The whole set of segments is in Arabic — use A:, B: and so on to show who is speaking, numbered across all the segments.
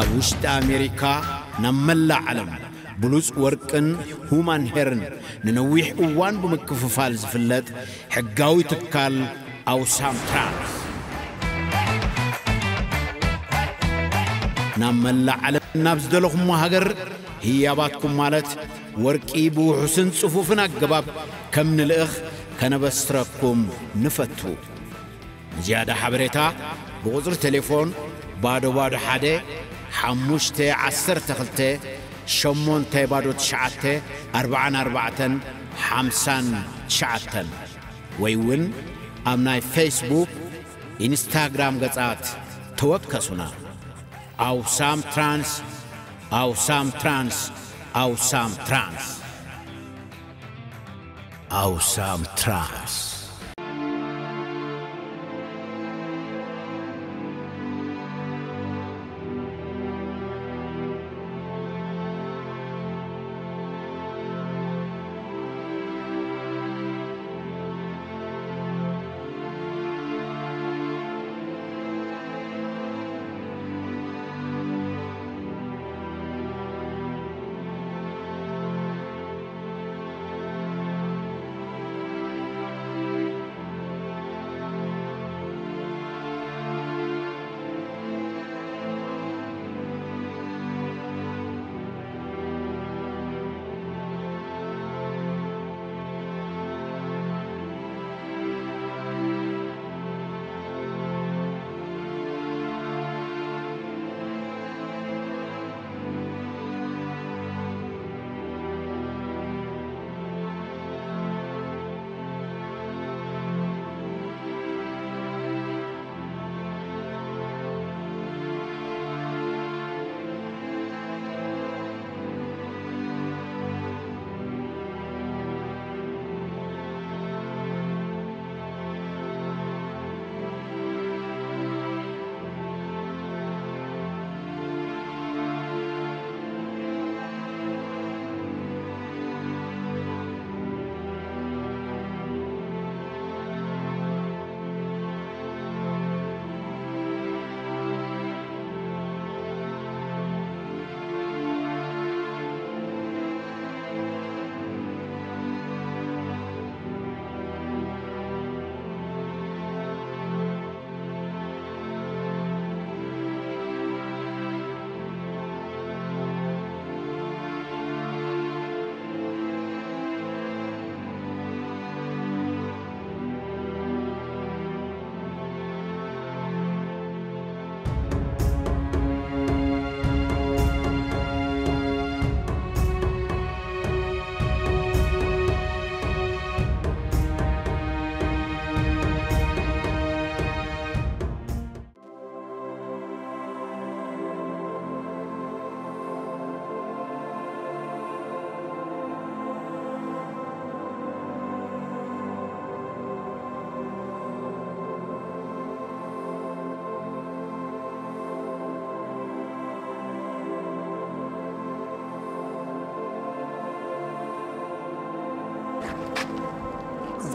A: كابوشت أمريكا نملا علم بلوز ورقن هومان هيرن ننويح اوان بمكففال زفلت حقاوي تكال او سامترانس نملا علم نابز دلوخم هاجر هي باتكم مالت ورقي بو حسن صفوفنا قباب كم نلأخ كنبستركم نفتو زيادة حبريتا بغزر تليفون بادو حادي حموشتي عسر تخلتي شمون تيبادو تشعتي 44 50 ويون أمناي فيسبوك إنستغرام قطعات توكسونا أو سام ترانس أو سام ترانس أو سام ترانس أو سام ترانس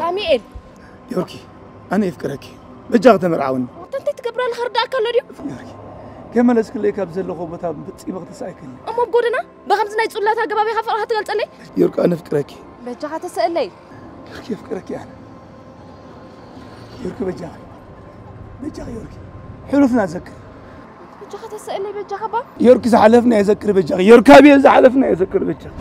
B: ساميل
C: يوركي أنا يفكرك بجاغ مرعون
B: أنت تقبل الخردة كله اليوم
C: يوركي كم لازم ليك أبزل له خبطة بتصيب وقت سايكل
B: أما بقولنا بخمس نايت صلى الله جبابي خفر هتقول تلي
C: يورك أنا فكرك
B: بجاغ تسأل لي
C: يوركي يفكرك يعني يوركي بجاغ يوركي حلفنا أذكر
B: بجاغ تسأل لي بجاغ با
C: يوركي زحلفنا يذكر بجاغ يوركابي زحلفنا يذكر بجاغ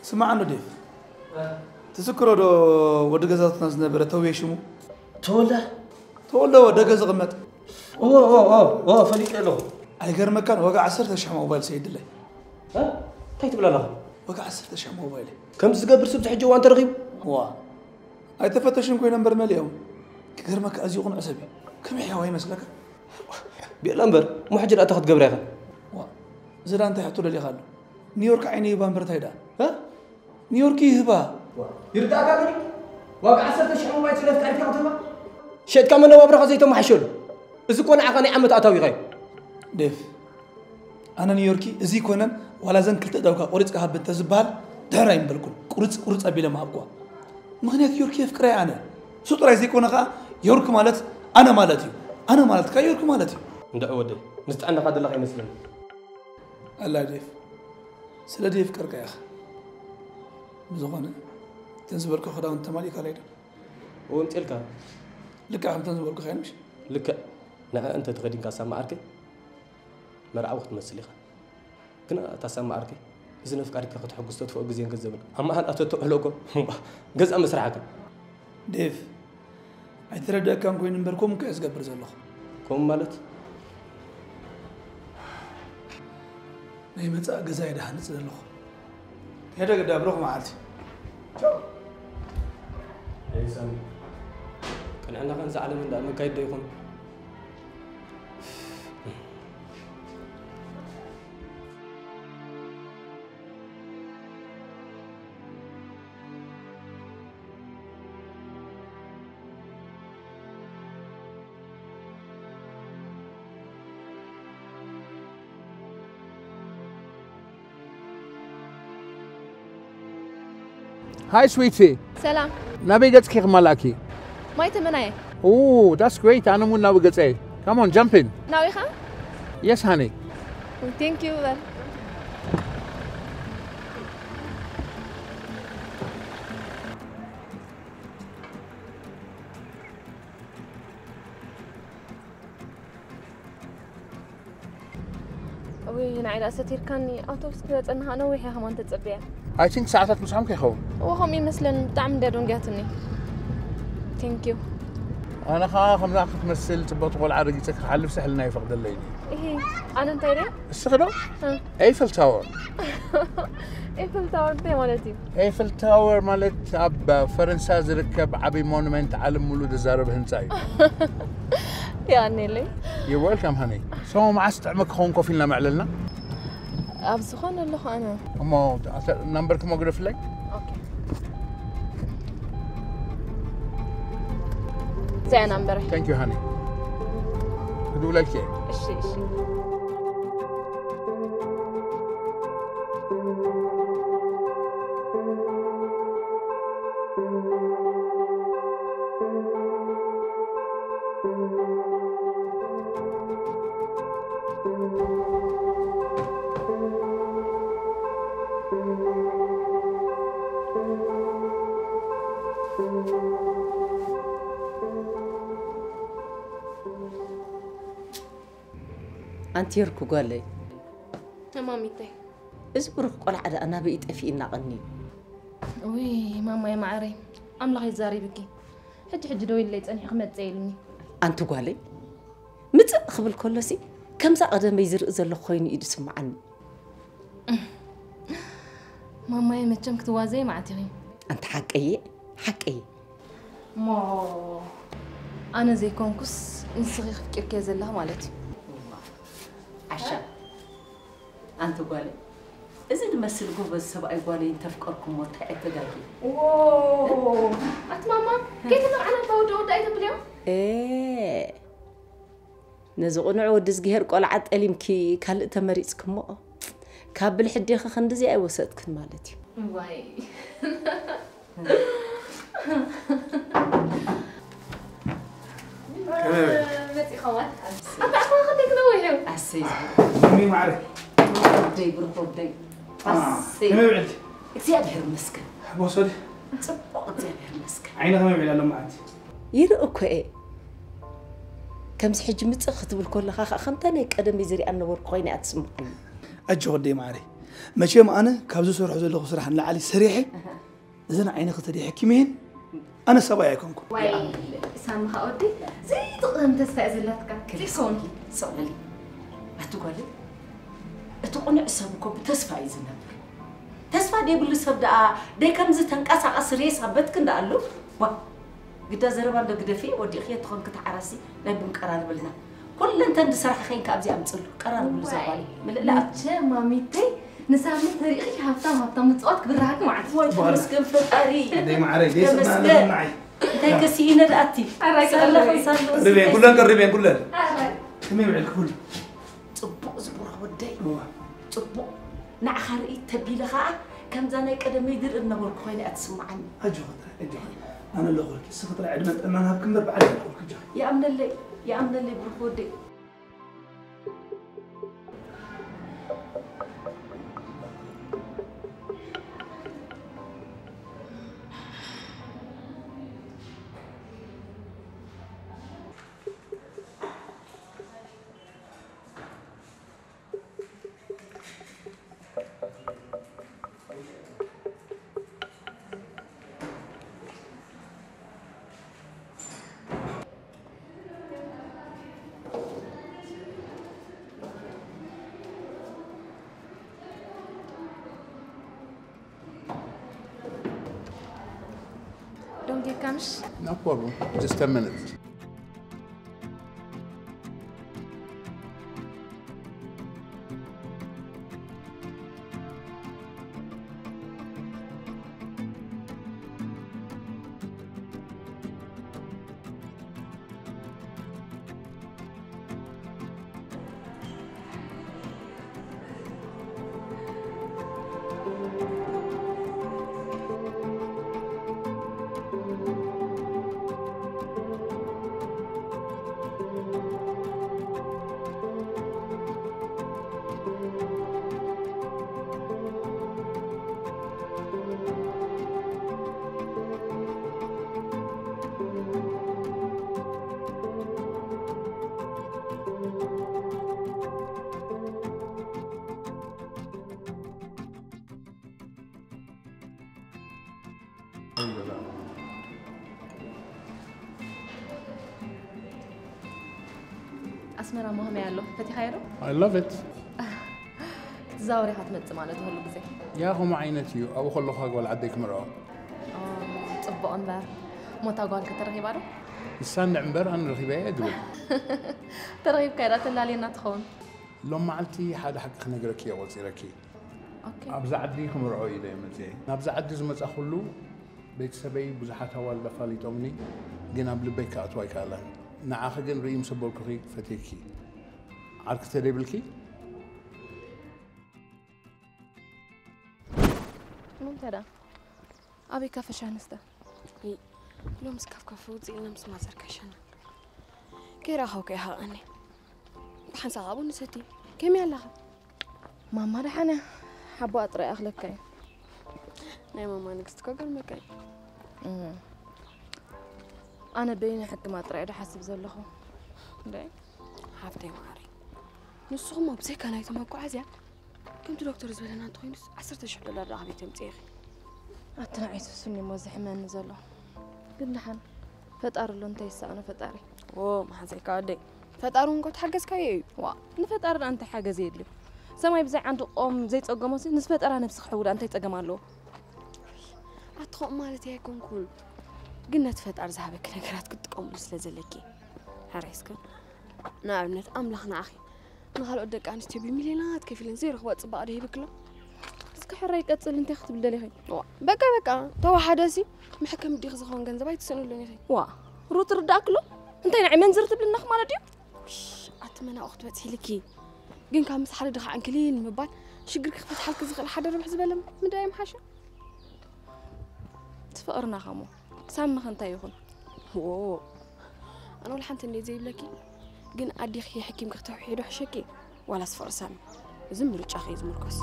C: سمع عنه ديف تذكروا دو ودغزات ناس نبره تويشمو تولا ودغز قمت
D: اوه فليك له
C: ايغر مكان وقع 10 شح موبايل سيد الله
D: ها كيف بلا له
C: وقع 10 شح موبايل
D: كم تقبر سبت حجه وانت رغيب
C: وا اي تفتشم كوي نمبر مليون كغير مك ازيقون عصبي كم يحوي مسلك
D: بيلامبر مو حجر اتاخذ قبريها
C: وا زران تحطوا لي خالو نيويورك عيني بامبر تايدا ها نيويورك يهبا
D: يرتاك غادي وقع 10 شح موبايل سلف تعرف كم شيت كمان نوابرخ زيتو ما حشلو إذا كون عقاني عمت أتاوي غير
C: ديف أنا نيويوركي إزي كونن ولا زن كلت دوكا قريت كهاب بنت زبال دهراين بالكل قريت أبي لما أبقى مغنيات يوركي فكرة أنا سطر إزي كونن يورك مالت أنا مالتي أنا مالت كا يورك مالتي
D: ندع ودي نستعنى قاد الله يمسلم
C: الله ديف سلا ديف كركا يا أخي بزغانة تنزبرك خدا أنت مالك علينا
D: وانت إلك
C: لك عم تنزبرك خير مش
D: لك لا أنت تغدين كاسام معركة مرعى وقت مسليخة كنا تاسام معركة إذا نفكرك أخذ حق استوت فوق زين كذبنا أما هل أتوتو هلوكو جزء مسرعك
C: ديف أتردد كم كوين نبركم كأس قبر زلخ
D: كم مالت
C: نيمت أجزاء ده هنزل زلخ هذا قد أبروح معلتي
D: أي سامي كان عندنا كان زعل من ده من كيد يكون
A: Hi, sweetie.
B: سلام
A: Nabi gets kick malaki.
B: ما يتمنى
A: Oh, that's great. I know when Nabi gets a. Come on, jump in.
B: ناوي خا
A: Yes, honey.
B: ثانك يو وي نعيد أستير كاني أوتوبس كذا أنها أنا وياها كمان تتصبيها
A: I think ساعتك مش عم كيخون.
B: وهم يمثلن بتعمل دارون جاتني ثانك يو
A: أنا خم ناخذ تمثل تبغى تقول عرقتك حلف سهلنا يفقد الليل.
B: إيه أنا انتيري
A: اشتغلوا؟
B: ها
A: ايفل تاور.
B: إيفل تاور دي مالتي
A: ايفل تاور مالت اب فرنسا زركب عبي مونومنت عالم مولود زارب هنساي.
B: يعني لي
A: You're welcome honey. سو ما استعمك خون كوفي لنا معللنا.
B: أبسخون اللي خو أنا
A: أما نمبرك موجود لك؟
B: أوكي زين نمبري
A: Thank you honey. بدو لك شيء.
B: إشي
E: أنت يركو قال لي
B: ماميتي
E: إزبرك قول على أنا بقيت أفينا غني
B: وي ماما يا معري أملغ يزاري بكي حج دوي اللي تاني أحمد زيلني
E: أنت قال لي متى قبل كل شيء كم ساعة قدام يزر إذا خويني يدسم عني
B: ماما يا متشم كتوازي معتي
E: أنت حق إيه
B: ما أنا زي كونكوس نصغي فكر كذا الله مالتي
E: عشان أنت قال لي إذا نمثل قبل سبعة قال لي تفكركم وتحت داكي
B: واو أت ماما كيف أنا بودو دايت اليوم
E: إيه نزقون عود زجهر قال عد أليمكي كهل تمريزكم ما كابل حديخ خندزي أي وسطك مالتي
B: واي متي خوات أبا أخوان خديك نويحو
E: أسيز
C: مين معرف
E: بدي بركض
C: كم يبعد
E: እግዚአብሔር ይመስገን
C: بوصل
E: ጽቡቅ እግዚአብሔር ይመስገን
C: عينها ما يبعد لهم معك
E: ይርኡኮ ከምዚ ሕጂ ምጽእ ክትብል ከለኻ ከምታነ ቀደም ይዝሪ ኣነበርኩ ኮይነ ኣትስምዓኒ
C: أجي غدي معري ماشي ما أنا كابزو سرح زلخ سرح نلعلي سريحي إذا عيني خطري حكيمين أنا سبايا يكونكم
B: واي سامخ أودي زي تقدم تستأذلتك كيفون
E: سؤالي أتقولي أتقنع سبكم بتسفى إذا نبر تسفى دي بلو سبدا دي كم زتنك أسعى سريس عبتك ندالو وا قد زربان دو قد في ودي خيات تخون كتعرسي نبي قرار بلنا كل انت ند سرح خين كابزي أمتصلو قرار بلو زبالي
B: لا تشي ماميتي نسامي طريقي هافتام متصوت كبرهاك معك
E: واي مسكن فقري
C: دي معري دي سمعنا معي
E: انت كسينا داتي
C: ربين كلن قربين كلن كمي معك كل
E: صبو زبور ودي صبو نعخري تبيله خا كم زاني قدم يدير النبر خويني اتسمعني
C: اجو انا لو قلت سفطر عدمت انا هبكم بعد
E: يا امن اللي برفودي
B: Don't get cash.
A: No problem. Just 10 minutes.
B: أسمرا مهم يالله فتي خيره؟
A: I love it.
B: تزاوري حتمت مالته هلو بزي.
A: يا هم عينتي أو خلو خاقول عديك مرة.
B: طب أنبار مو تاقول كترغيب بارو؟
A: السنة عمبر أنا رغيبة أقول.
B: ترغيب كيرات اللي علينا تخون.
A: لو ما عملتي حدا حق خنقركي أو وزيركي.
B: أوكي.
A: أبزع عديكم رعوي دايما زي. أبزع عدي زمت أخلو بيت سبي بزحات هوا لفالي تومني جينا بلبيك أتواي كالان. نعاخدين ريم سبول كريك فتيكي. عارك تريبلكي؟
B: من ترى؟ أبي كافة شانسته.
F: لو مسكاف كافوت زي نمس ما زركشنا. كي راحوا كي هاني. بحن صعب ونسيتي. كم يلا؟
B: ماما رح أنا حبوا أطرق أغلب كاي.
F: نعم ماما نكستكو قال مكاي.
B: أنا بيني حتى ما أطرق حسب زلخو. ليه؟
F: حافتي معري. نصهم ما بزيك أنا يتمكوا عزيا. كنت دكتور زبلنا تخينس 10 شهور لا راح بيتمتيخي.
B: أتنا عيسو سني موزح ما نزله. قلنا حن فتار له أنت يسأنا فتاري.
F: ما حزي كادي. فتارون قد حجز كاي.
B: نفتار أنت حاجة زيد لي. سما يبزع عنده زيت أقمصي نسبة أنا نفس حول أنت يتقم له.
F: أتخو مالتي هيكون كل. قلنا تفتار ذهبك نكرات كنت قوم لسلزلكي. هريسكن. نعم أملخنا أخي. نهار قدك أنا تبي مليونات كيف لنزير هو تصبح عليه بكله.
B: بس كحريك أتصل أنت أخت بالدليل هاي.
F: بكا تو حدثي محكم بدي خزخون جنزباي تسنو لني هاي.
B: روت رداكلو. أنت نعمين زرت بالنخ مالديو.
F: أتمنى أخت بتسيلكي. جن كان مسحر دخل عن كلين مبان شجرك خفت حالك زغل حدا ربح زبالة مدايم حاشا.
B: تفقرنا خامو. سام خنتا يخون.
F: أنا ولا حنت إني زي بلكي. جن أدي خي حكيم كختو حيدو حشكي ولا صفر سامي. زمرو تشاخي زمركوس.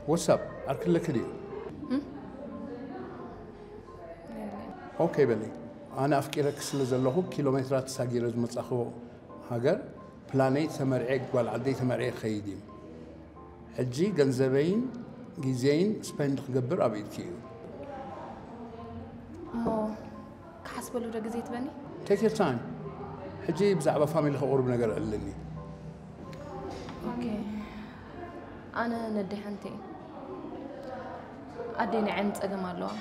A: واتساب أركل لك دي. أوكي بني. أنا أفكرك سلزلهو كيلومترات ساجيرز متصخو هاجر بلانيت تمرعيك والعدي تمرعيك خيديم. حجي جنزبين جيزين سبند قبر أبيد كيو.
B: كحسب له رجزيت بني.
A: Take your time. حجي بزعبة فاميلي خور بنقر قلني.
B: أوكي. أنا ندي حنتي. أديني عند أجمع الله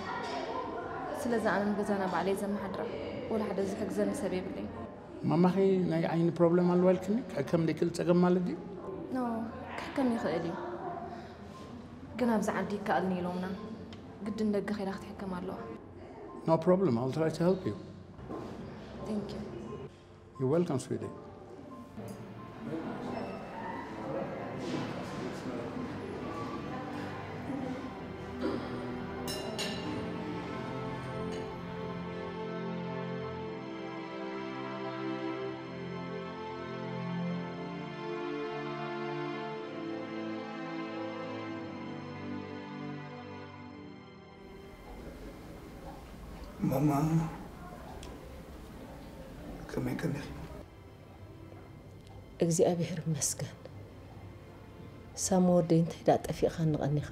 B: سلزا أنا مجزانا بعلي زم حدرا ولا حدا زحك زن سبب لي
A: ماما خي ناي عين بروبلم على الوالكني كم دي كل تجمع لدي
B: نو كم يخلي قنا بز عندي كألني لومنا قد ندق خير أخت حكم الله
A: no problem I'll try to help you
B: thank you
A: you're welcome sweetie
C: ماما كمان كان
E: እግዚአብሔር ይመስገን ሳሞዴ እንታይ ዳጠፊኻ ንቐኒኻ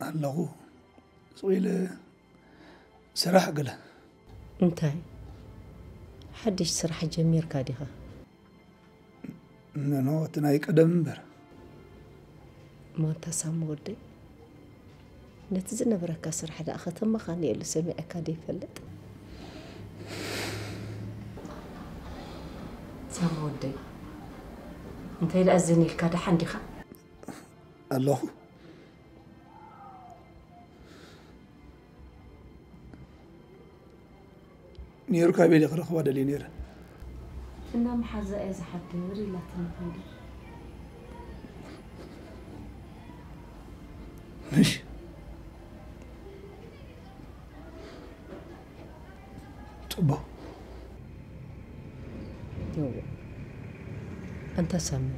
C: ኣለኹ ጽዊለ ስራሕ ገለ
E: እንታይ ሓድሽ ስራሕ ጀሚርካ ዲኻ
C: ነኖ ትናይ ቀደም እምበር
E: ማታ ሳሞዴ ነቲ ዝነበረካ ስራሕ ዳ ከተማኻ ነየሉ ሰሚዕካ ደይፈልጥ ሳሞዴ እንታይ ዳኣዘኒልካ ደሓን ዲኻ
C: ኣለኹ نيرك أبي لك رخوة دليل نير.
E: إنما محزة إذا حد نوري لا تنفيدي.
C: مش. طبعا.
E: أنت سامي.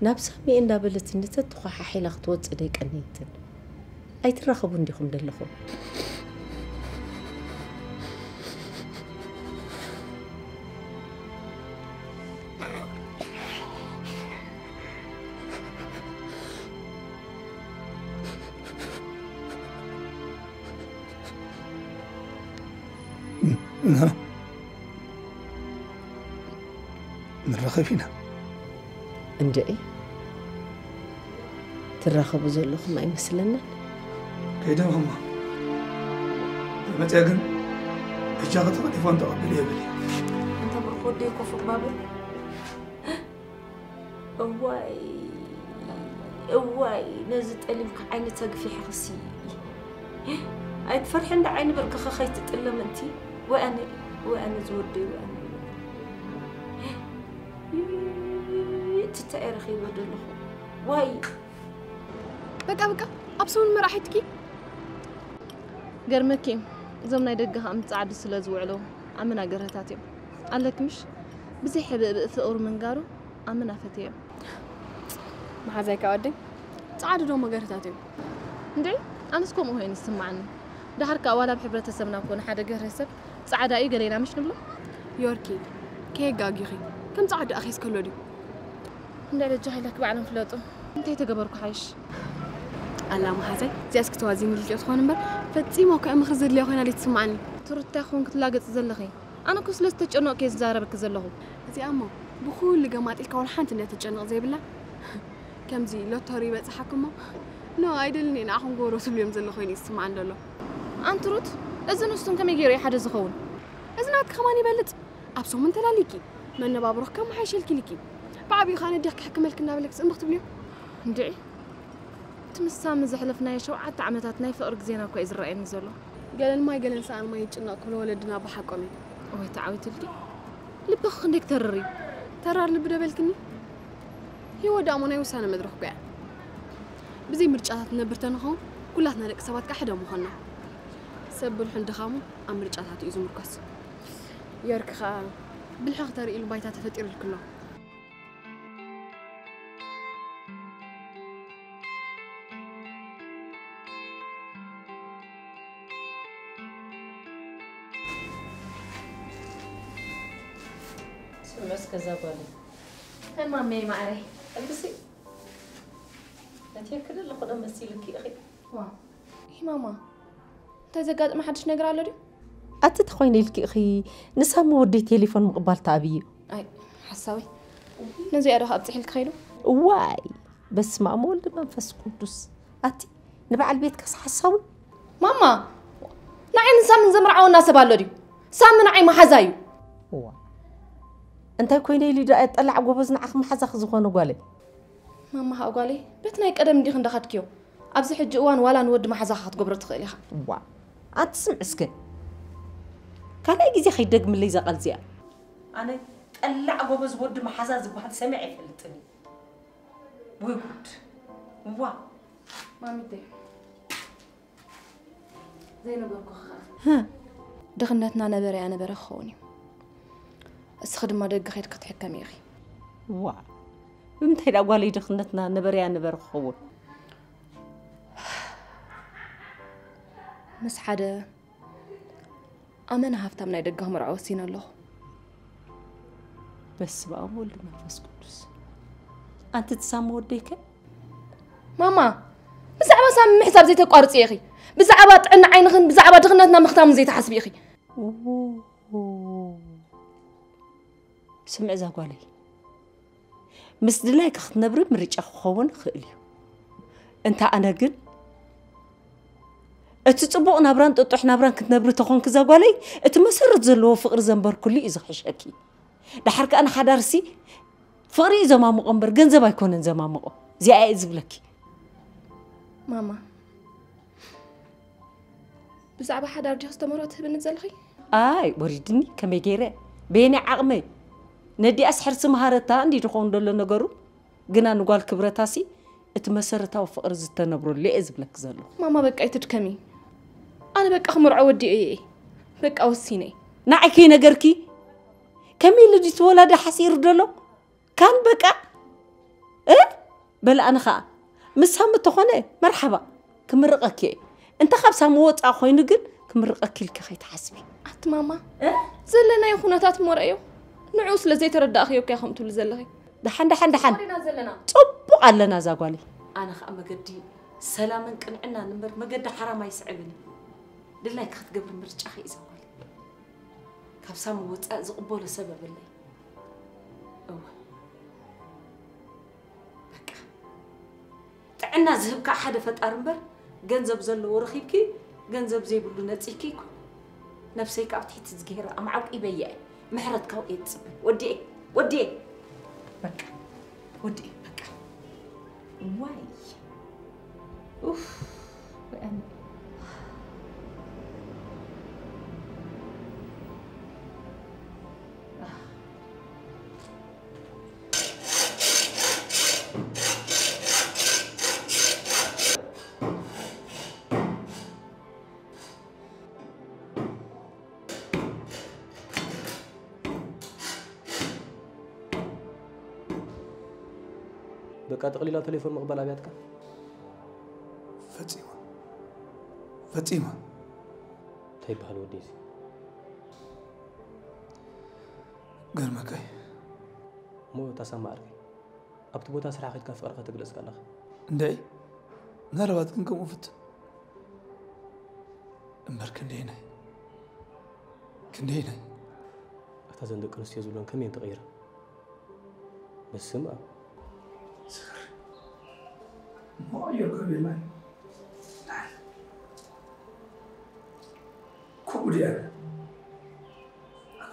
E: نبسامي إن دابلت نتتخو ححيل أخطوات صديق أنيتن. أي ترخبون ديكم دلخو.
C: نعم. نرخي فينا.
E: انجئي. ترخبوا زلكم أي مثلنا؟
C: كيدا ماما. ما تأجن. الجاغة تليفون تقبل يا بلي.
E: أنت بقول لي كوفك بابل. واي نزت ألمك عيني تقفي حقسي. عيد فرح عند عيني بركة خيت تتألم أنتي وأنا زودي وأنا تتأرخي بدله واي
F: بقى أبصون مراحتكي
B: قرمكي زمنا يدقها أم تعد سلاز وعلو أمنا قرهتاتي قال لك مش بزي حب ثقور من قارو أمنا فتيه
F: ما زيك أودي تعد دوما قرهتاتي
B: ندعي أنا سكوم وهين يسمعني ده حركة ولا بحبرة سمنا كون حدا قهر حسب سعادة أي قلينا مش نبلا
F: يوركي كي قاقيخي كم سعادة أخي سكولو دي
B: ندعي لك بعلم فلوتو انتي تقبركو حيش
F: ألا ما هذا زياسك توازين اللي تخون نمبر فتسيمو كأم خزر لي أخونا اللي تسمعني
B: ترد تاخون كتلاقت زلخي أنا كوس لست تجنق كيس زاربك زلخو
F: زي أمو بخول لقمات الكون حانت إنها تجنق زي بالله كم زي لو توري بس حكمه نو أيدلني نأخون قورو سبليم زلخوين يسمعن دلو
B: أنت رد إذا نستون كم يجري حد زخون
F: إذا نات خماني بلت أبصو من تلاليكي من بابروح كم حيشيلكي ليكي بعبي خانة ديك حكم لك النابلك سنبخت بليو
B: ندعي تمسام زحلفنا يشو عاد عمتاتنا يفقرك زينا كويس الرأيين زلو
F: قال الماي قال إنسان ما يتجنق كل ولدنا بحقومي
B: وهي تعاوت لي لبخ عندك ترري
F: ترار لبدا بالكني هو دامونا يوسانا مدروح بيع بزي مرجعات نبرتنا هون كلاتنا لك سوات كحدا مخنا سبل حند خامو أم مرجعات يزو مركز يارك خا بالحق ترى البيتات تفتير الكله
E: بس كذا بالي
B: هاي مامي معي
E: البسي انت كده اللي خدها مسيلك يا اخي
B: واو هي ماما انت اذا قاعد ما حدش نقرا على دي
E: أتتخويني لك أخي نسام ودي تليفون مقبال تعبيه
B: أي حساوي نزي أروح أبتحي لك خيلو
E: واي بس ما أمول منفس قدس أتي نبع البيت كاس حساوي
B: ماما نعين سامن زمرعو الناس بالودي سامن نعي ما حزايو
E: أنت كويني لي دا أطلع غوبزنا أخ محزخ زخونه قالي
B: ماما قالي بيتنا يقدم دي خندخاتكيو أبزي حج أوان ولا نود محزخ تقبر تخيلي
E: وا أنت سمع اسكن كان أي جزء خيدق من اللي زقل زيا أنا طلع غوبز ود محزاز بواحد سمع يفلتني ويقول وا
B: مامي دي زينب بكخا ها دخلتنا نبري أنا برخوني أسخد ما دق خير كتحكم يا أخي
E: وا بمتى الأولي دخلتنا نبري أنا برخون
B: مس حدا أمانة هفتا من يدقهم رعوسين الله
E: بس بقى أقول لنفس قدس أنت تسامو وديك
B: ماما بزعبا سام حساب زي تقارص يا أخي بزعبا طعنا عينخن بزعبا دخلتنا مختام زي تحسب يا أخي
E: سمع زاقالي مس دلاك خنبر مريج أخوون خيلي أنت أنا قل أتصبق نبران تطح نبران كنت نبر تخون كذا قالي أتمسرت زلوا فقر زنبر كلي إذا حشكي لحرك أنا حدارسي فقري إذا ما مقنبر جنزب يكون إذا ما مقو زي عايز بلكي
B: ماما بزعبا حدار جهاز تمرات بنزل خي
E: وريدني كم يجري بيني عقمي ندي أسحر سمهارتا عندي تخون دول نجارو جنا نقول كبرتاسي اتمسرتا وفقر زتنبرو اللي إزبلك زلو
B: ماما بك تتكمي أنا بك أخمر عودي إيه بك أوسيني
E: نعكي نجركي كمي اللي تولد حسير دلو كان بك بل أنا خا مسهم تخونه مرحبا كمرقك أنت خبص موت أخوي نقول كمرقك الكخيت حسبي
B: أنت ماما زلنا يا خوناتات مرأيو نعوس لزي ترد أخيو كي خمتو لزلغي
E: دحن
B: زلنا
E: طبق لنا زاقالي
G: أنا خا مقدي سلام كنعنا نمر مقد حرام يسعبني دلاي كخت قبل مرج أخي زاقالي كبسام موت زقبول سبب اللي بكا تعنا زهبك أحد فتار مبر جنزب زلو ورخيبكي جنزب زي بلو نتيكي نفسيك أبتحي تزجيرة أمعوك إبيعي محرد كاو يتصبن ودي بكا ودي بكا واي اوف وأنا
D: بقى تقليلا تليفون مقبل أبياتك
C: فاطمة
D: طيب هالوديسي
C: قرمك
D: مو تسمع أركي أكتبوا تسرع خيط كان فرقة تجلس كله
C: ندعي نروات كنكم وفت أمبر كندينا
D: أتزندق نسي زولان كمين تغير بس سمع
C: ما يركب الماء كودي أنا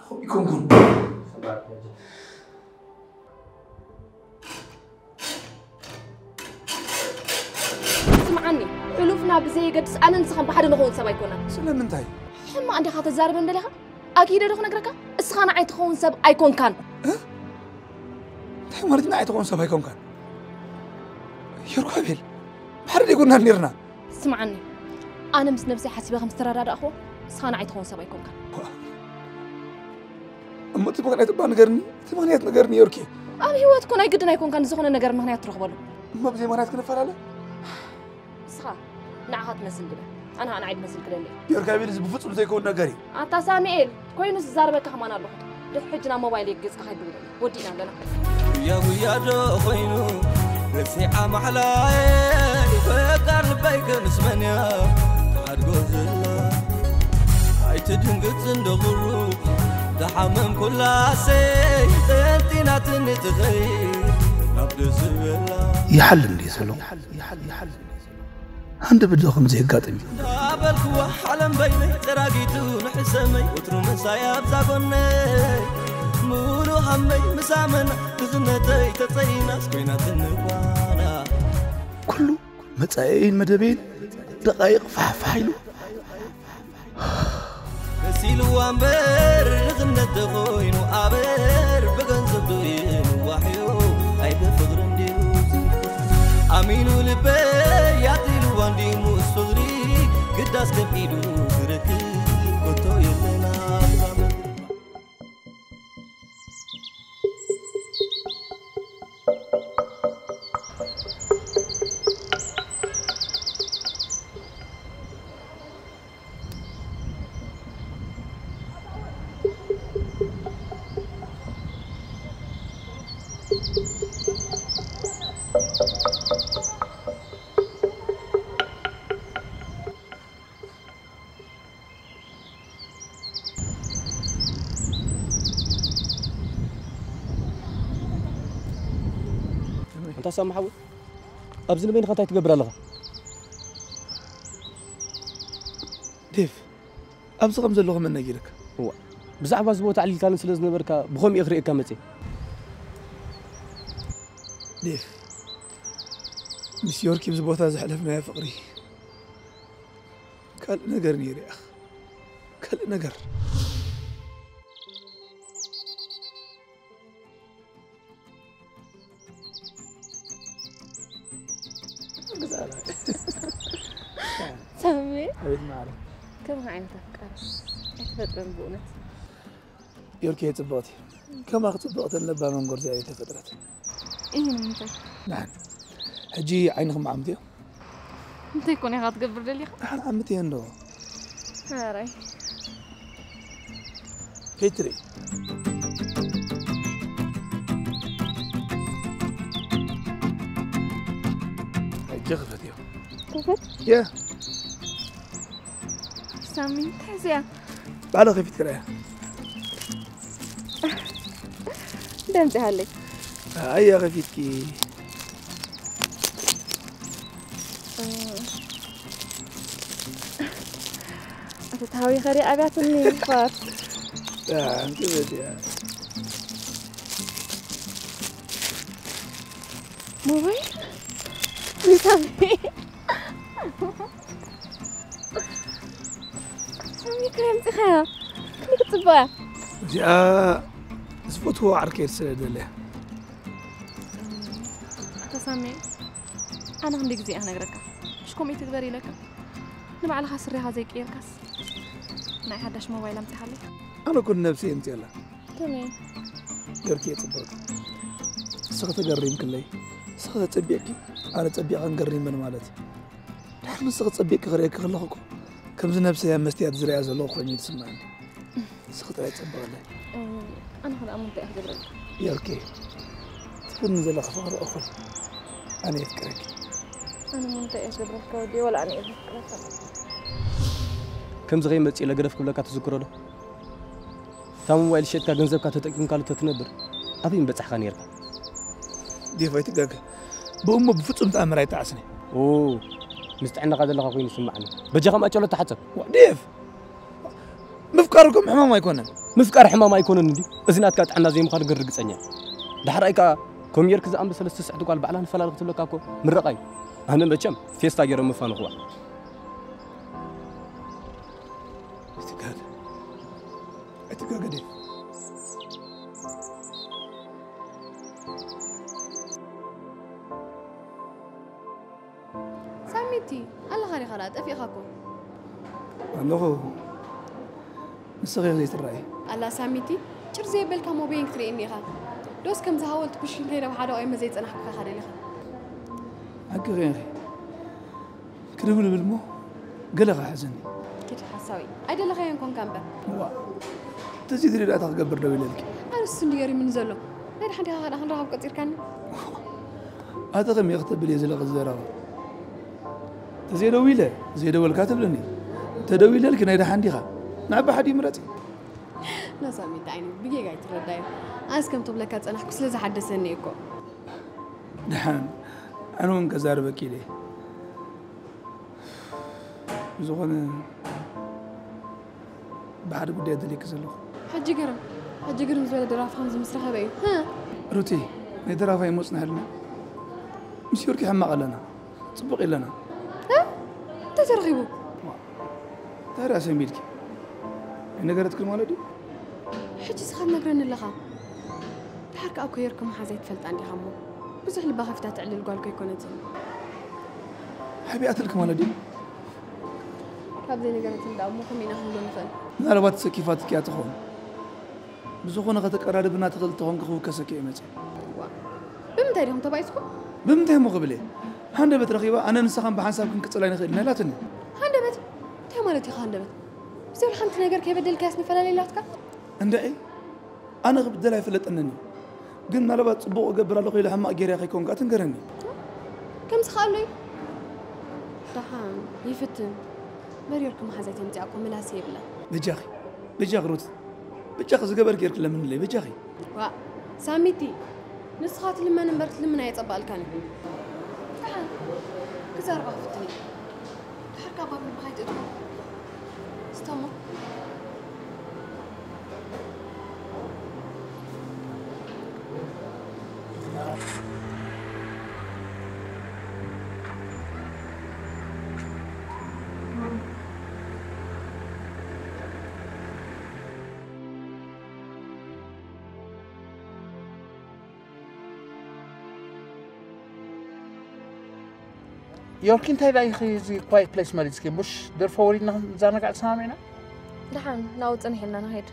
C: خو يكون
B: اسمعني حلوفنا بزي قد أنا نسخن بحد نخون سبا يكونا
C: سلام انتهي
B: حما عندي خاطر زارب ندلها أكيد دخل نقرأك اسخان عيت خون سب أيكون كان
C: مرتنا عيت خون سب أيكون كان يركب بحر يقولنا نيرنا
B: اسمعني أنا مس نفسي حسبي 5 ترى أخو اسخان عيت خون سبا يكون كان
C: أما تبغى نقرني يوركي
B: أبي هو تكون أي قدنا يكون كان زخون نقر مهنية تروح بلو
C: ما بزي مرات كنا فراله
B: سخا نعهات نزل كده أنا عيد نزل كده ليه
C: يوركي بيلز بفصل زي كون نقري
B: أنت سامعين كوينس زاربك كمان الله ده حجنا موبايلك جزء خير ودينا لنا
H: يا دوخينو رفيع محلاي فكر بيك نسمنيا قد قزلا هاي تدنقت زندغرو دحمم كل سي انتي ناتني تغير
C: يحل لي سلو عند بدهم زي قاتم
H: دابلكوا حلم بيني تراقيتو نحسمي وترو مسايا بزاقوني مولو همي مسامنا تغنتي تطينا سكينة النبانا
C: كله متاين مدبين دقائق فحفحيلو
H: نسيلو أمبر رغنت خوينو أبر بغنزب دوين وحيو أي بفغرن ديوزي أمينو لبي يعطيلو واندي مصغري قداس كبيدو تركي كتو يلنا
D: أنت سامع حول أبزل بين خطاي تقبر لغة
C: ديف أبز خمس اللغة من نجيلك
D: هو بزعبة زبوت على كان سلز نبركا بخوم يغرق كامتي
C: ديف مسيوركي بزبوتها زحلفنا يا فقري كل نقر نيري أخ كل نقر
B: سامي
C: أبيت ما أعرف
B: كم عين تفكر تفكر بونت
C: يوركي يتبغتي كم أخذ تبغت اللبة من قرزة تفكرت
B: إيه من أنت
C: نعم هجي عينكم عمتي
B: أنت يكون يا تقبر لي
C: أنا عمتي إنه
B: هاي
C: فيتري جغفت يا
B: كيفت
C: يا
B: سامي تحزيا
C: بعد خفيت كرايا
B: دمت هلك
C: هيا خفيتكي
B: أتتهاوي خري أبيات مني فار
C: نعم كيفت يا
B: موبايل سامي سامي كريم تخيا كنت كتبها
C: جاء زبط هو عركير سيد له
B: سامي أنا عندي زي أنا قرك مش كومي تقدري لك نبع على خسري هذا كيركس ما حدش موبايل امتحالي
C: أنا كنت نفسي أنت يلا
B: تمام
C: يركي تبغى سقط قريم كلي سقط تبيكي أنا تبيك نقريم من مالتي نحن سقط تبيك غريك خلاكو كم زين نفسي مستيات زريعة زلو خلني تسمعني سقط على تبغى لي
B: أنا هذا أمنت أحضر لك
C: يركي تنزل خفار أخر أنا أذكرك
B: أنا منت أحضر لك ودي ولا أنا أذكرك
D: كم زغي متي إلى قرف كلها كتذكره له تام ويل شيء كجنزب كتتكين قالوا تتنبر أبين بتحخان يركب
C: دي فايت جاك بأمه بفتم تأمر يتعسني
D: أوه مستعنا قادر لك أخوي يسمعني بجاكم أجل تحسب
C: ديف مفكركم حمام ما يكونن
D: مفكر حمام ما يكونن دي إذن كانت عنا زي مخارج الرجس أنيا ده حرأيك كم يركز أمر سلسة سعدك على بعلان فلا لقت لك أكو من رقاي أنا بجم في استاجر مفان هو
C: اتقاد ديف
F: سميتي الله خير خلاص أفي خاكو
C: أنه الصغير زي الرأي
F: الله سميتي شر زي بالك مو بين كريني خا دوس كم زهولت بشين هنا وحدا أي مزيت أنا حكا خالي لخا
C: حق غيري كده يقول بالمو قلق حزني
F: كده حساوي أيد الله خير نكون كامبا
C: تزيد لي لا تقبر دوي لك
F: أنا السنياري من زلو هيدا حد هذا هنرهب كتير كان
C: هذا غير يختب لي زلق الزراعة تزيد ويله زيد أول كاتب لني تدوي لك نايدا حنديها نعب حدي مرتي
F: لا سامي تعيني بيجي قاعد ترداي أنا كم تبلكات أنا حكي سلزة حدثني إيكو
C: دحان أنا من كزار بكيلي زغنا بعد بدي أدليك زلو
F: حجي قرم زوال درافة خمس مسرحة بأيو ها
C: روتي درافة يموسنا هلنا مش يوركي حماق لنا صبقي لنا
F: ها انت ترغبو
C: تاري عشان بيلكي نقرت كل مالدي
F: حجي سخاد نقرن اللغة بحرك أو كيركم حزيت فلت عندي خمو بزح اللي باخي فتات على القول كي كونت
C: حبي أتلك مالدي
F: كابدي نقرت اللي أمو خمينا خلو نفل
C: نالبات سكيفاتك يا تخون بزخونا غتك أرادبنا تغلطهم كخو كسكي متى
F: بمتى لهم تبعيسكم
C: بمتى مقبلي هاندا بت رخيبة أنا نسخن بحسابكم كتصلين خيرنا لا تني
F: هاندا بت تي مالتي هاندا بت بزول حنت نقر كيف بدل كاسني فلا ليلاتك
C: عندي أنا بدل يفلت أنني قلنا لبات صبوق قبر له قيل حما أجري أخي كون قاتن قرني
F: كم سخالي دحان يفتن مريركم حزيت انتعكم ملا سيبلا
C: بجاخي روت بجاخ زقبر كيرك لمن لي بجاخي
F: وا ساميتي نسخات لما نمبرت لمن يصبع الكان دحان كزار بافتني تحركا باب بخيت ادكم استمر
A: يوركين تاي لا يخي زي كوايت بليس ماليسكي مش درفوا ورينا زانا قاعد سامعنا
B: دحان ناوت انحي لنا نهيد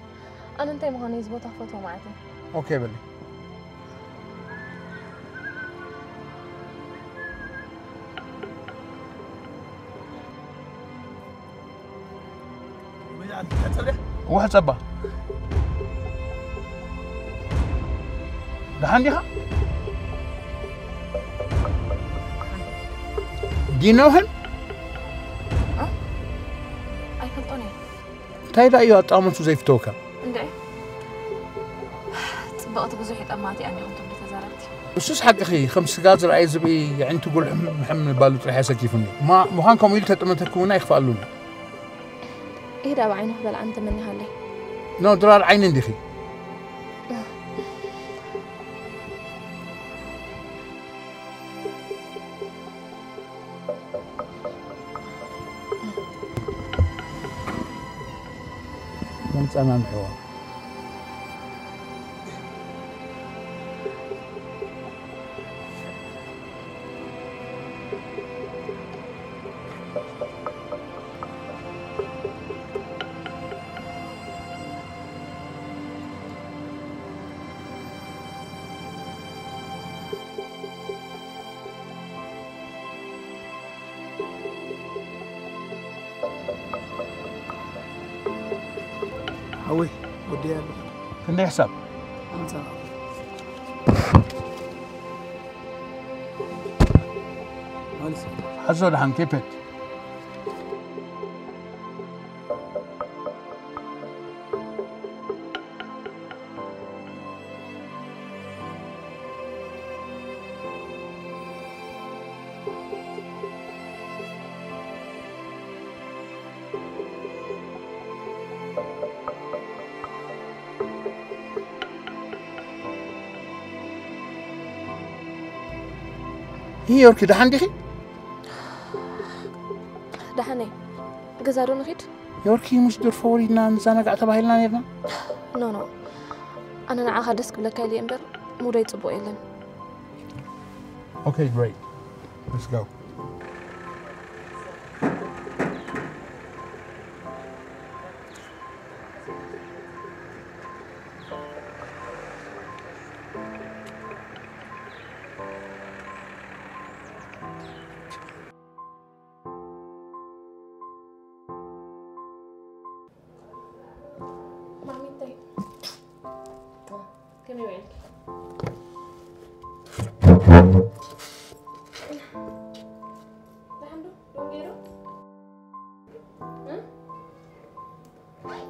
B: انا انتي مغاني يزبط فوتو معتي
A: اوكي بلي واحد صبا دحان ديها دينوهن
B: اي فلطوني
A: تايدا ايو اطامنتو زي فتوكا
B: اندي صبقت بزوح يطماتي اني كنت بتزاربتي
A: بسوس حق اخي خمس غازر اي زبي يعني تقول محمد بالو طريحه سكيفني ما مهانكم يلتا تمتكونا يخفالونا
B: ايه دا بعينه بل انت مني هالي
A: نو درار عين دخي كنت أمام حوار
C: هوي ودي يلا
A: كنا حساب
C: انت
A: حزول عن كيفت هي يوركي دحان دخي
B: دحاني قزارو نخيد
A: يوركي مش دور فورينا نزانا قاعد تباهلنا نيرنا
B: نو انا نعاها دسك بلا كايلي امبر مو دا يصبو يلن
A: Okay, great. Let's go.
B: Mami, tay. ¿Qué me ven? Dejando, ¿lo quiero?
E: Ay,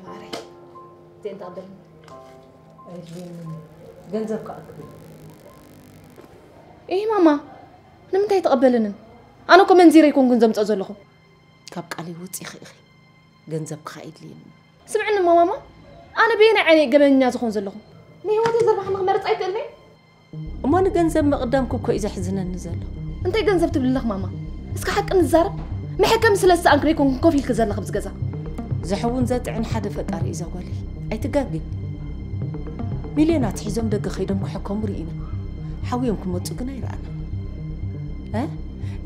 E: madre. Tenta del. Genzab ka akbil.
B: إيه ماما نمتى يتقبلن أنا كمان زيري يكون جنزم تأزلهم
E: كاب قالي وطي خي جنزب خايد لي
B: سمعنا ماما أنا بين عيني قبل الناس خون زلهم ني وادي زربح مرت أي تقلني
E: وما أنا جنزب مقدامكم كو إذا حزنا نزل
B: أنت جنزب تبلغ ماما اسك حق نزارب ما حكم سلسة أنكر يكون كوفي الكزر لخبز جزا
E: زحون زاد عن حدا فتاري إذا قالي أي تجاجي مليونات حزم دق خيدم كحكم رئينا حاويهم متسقنا يرانا ها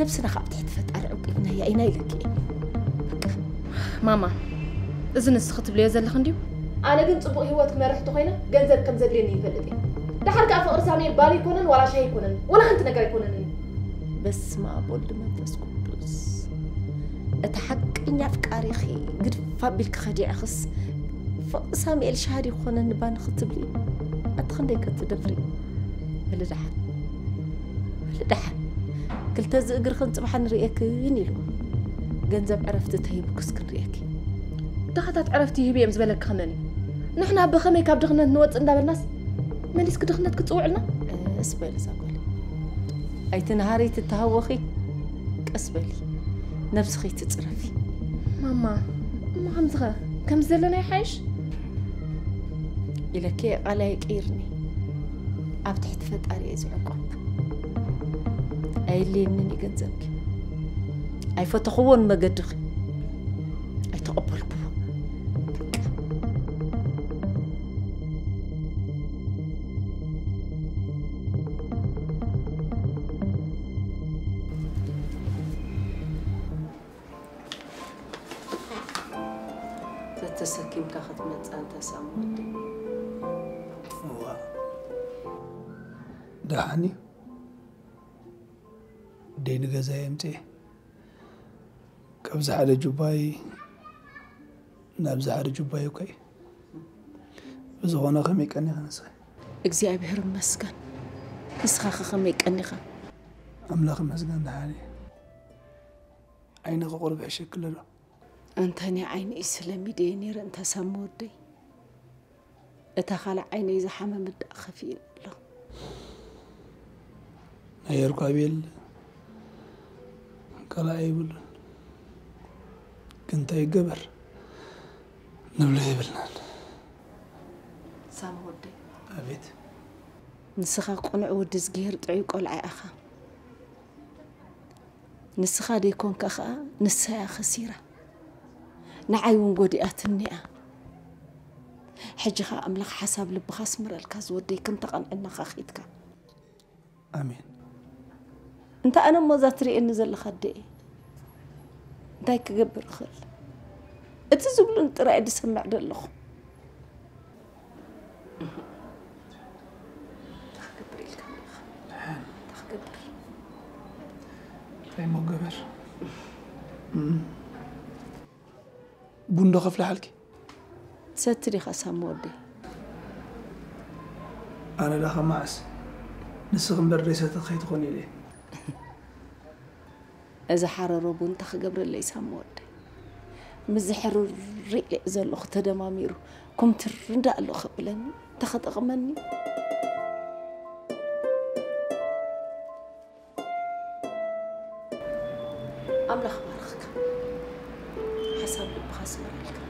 E: نفسنا خابت حد فتار عقبنا يا أين لك
B: ماما إذا نسخت بلي زل خنديو أنا كنت أبغى هواتك ما رحت خينا جنزل كم زليني يفلتي لا حركة فقر سامي بالي يكونن ولا شيء يكونن ولا أنت نقدر يكونن
E: بس ما أقول لما تسكت بس أتحق إني أفكاري خي قد فابلك خديع خص سامي الشهر يخونن نبان خطب لي أتخلي كنت دفري هل دحن قلت أزقر خنت بحن ريك ينيلو جنزب عرفت تهيبك سكن ريك
B: دخلت عرفتي هبي مزبلك خماني نحنا بخمي كاب دخلنا نوت عند الناس ما ليس كدخلنا تقطعوا لنا
E: اسبل زاقولي اي تنهاري تتهوخي اسبلي نفسخي تتصرفي
B: ماما ما همزغه كم زلنا يحيش
E: الى كي على يقيرني ابتحت فتاري ازعقب اي اللي مني جنزبك اي فتخون مقدخي اي تقبلكم تسكيم كاخد متان تسامودي
C: دحني دين غزايمتي كبز على جباي نبز على جباي وكي بزغنا خمي كاني خنسي
E: እግዚአብሔር ይመስገን ንስኻ خمي كاني خ
C: املاخ مسكن دحني عينك قرب شكل له
E: أنتني عيني إسلامي دينير أنت سمودي أتخلى عيني إذا حمام خفيف لا
C: نير قابيل كلا يقول كنت يقبر نبله يبلنا
E: سمودي
C: أبيت
E: نسخة قنع ودز جير تعيق ولا أخا نسخة ديكون كخا نسها خسيرة نعيون قوديات النئة حجها أملك حساب لبخاس مرالكاز ودي كنت قنعنا خاخيتك
C: آمين
E: انت أنا موزاتري إن نزل خدي دايك قبر خل اتزبل انت رأي دي سمع دلخ تخقبري الكاميخ تخقبر
C: أي مو قبر بوندو خفل حالك
E: ستري خسام ودي
C: أنا لا خماس نسخن بالرئيسة تخيط خوني لي
E: إذا حرروا بنت خقبر اللي سام ودي مزحر الرئي إذا الأخت دماميرو كم ترندا الأخ بلني تخط أغمني أملخ بارخك حساب بخاس مرالك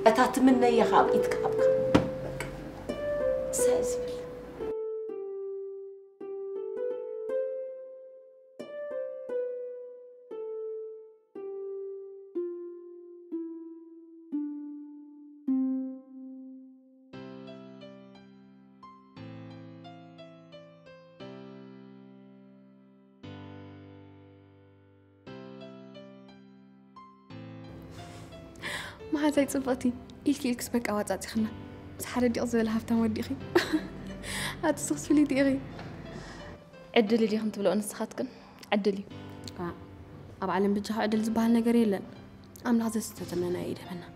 E: أتاتمنى يا خاب إيدك أبقى سازبل
B: ما هذا يتصبتي إلك سبك أواتاتي خنا بس حرد يقصد الهفتة ودي خي هاتسخص في لي ديغي عدلي لي خنت بلو نسخاتكن عدلي أب علم بجها عدل زبال نقري لن أم لازم ستتمنى إيده منا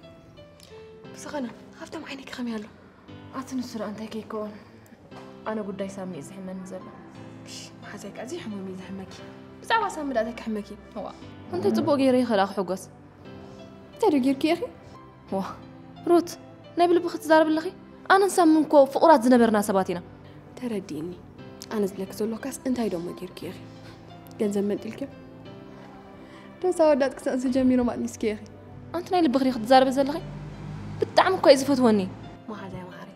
B: بس خنا هفتة معينك خمي هلو أتنسر أنت كيكون أنا قد داي سامي إزحي من نزل ما حزيك أزي حمامي إزحمكي بس عوا سامي لأتك حمكي هو أنت تبغى غيري خلاق حقوس تاري غيرك يا أخي واه روت نبي لبخت زارب اللخي أنا نسام منكو فقرات زنبرنا سباتنا
F: ترديني أنا زلك زلو كاس أنت هيدو ما جيرك يا أخي جنزل من تلك بس أوداتك سأنسى جميلة ما نسكي يا أخي
B: أنت نايل بغري خد زارب زلغي بالطعم كويس فتوني
F: ما هذا يا محري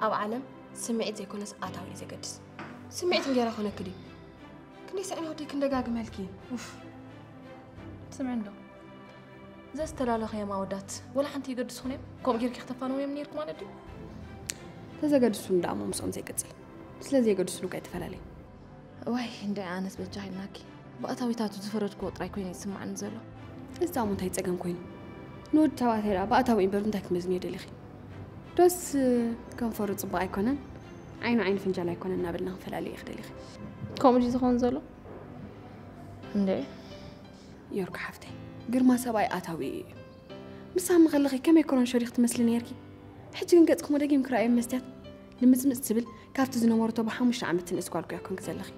F: أو عالم سمعت زي كونس آتاوي زي قدس سمعت مجرى خونا كدي كني سأنا ودي كن دقاق مالكي أوف
B: سمع عنده زي استلالة يا ما ودات ولا حنتي يقدس هوني كم جيرك اختفانوا يمنيركم على دي
F: تزا قدسون دعمو مسؤون زي قدسل سلازي قدسون قاعد تفلالي
B: واي عندي أنس بجاهل ناكي بقى تاتو تفرج كوت راي كويني يسمع عن زلو
F: استعمل تاي تسقم كوين نود تواتيرا بقى تاوي برن تاك مزني دلخي بس كان فرض صباع يكونن عين فنجال يكونن نابلنا فلالي يخدلخي
B: كوميدي زخون زلو عندي
F: يورك حفتي غير ما سباي آتاوي مسام مغلقي كم يكونن شريخ تمثلني يركي حجي نقصكم دقي مكراي مستات لمزمز تبل كافت زنمورتو بحمش عمتن اسكوالكو يكون كزلخي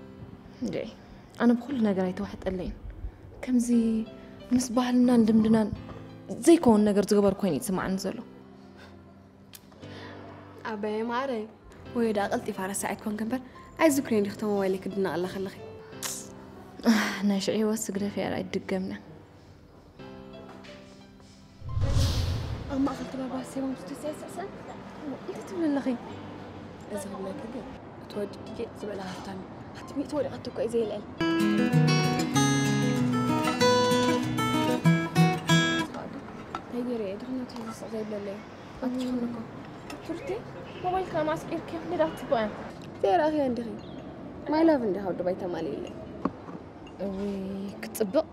B: عندي أنا بقول نجار يتوحد قلين كم زي مصباح لنا ندمدنا زي كون نجار تجبر كوين يسمع عن زلو
F: أبي ماري ويدا قلتي فارس ساعد كون كمبر عايز ذكرين يختموا ويلي كدنا الله خلخي
B: ناشعي وسقنا في رأي الدقمنا
F: أما أخذت بابا سيما مستسيس أحسن أنت تقول اللخي أزهر لك كده تودي جيت زبالة هفتاني حتى ميت ورقة توقع زي الأل هيجري دخلنا تلبس زي بلالي أتشخنكم
B: شرتي موبايل كلام عسكر كيف ندات تبان
F: ترى أخي عندي ما لاف عندي هود بيت مالي لي
B: كتبق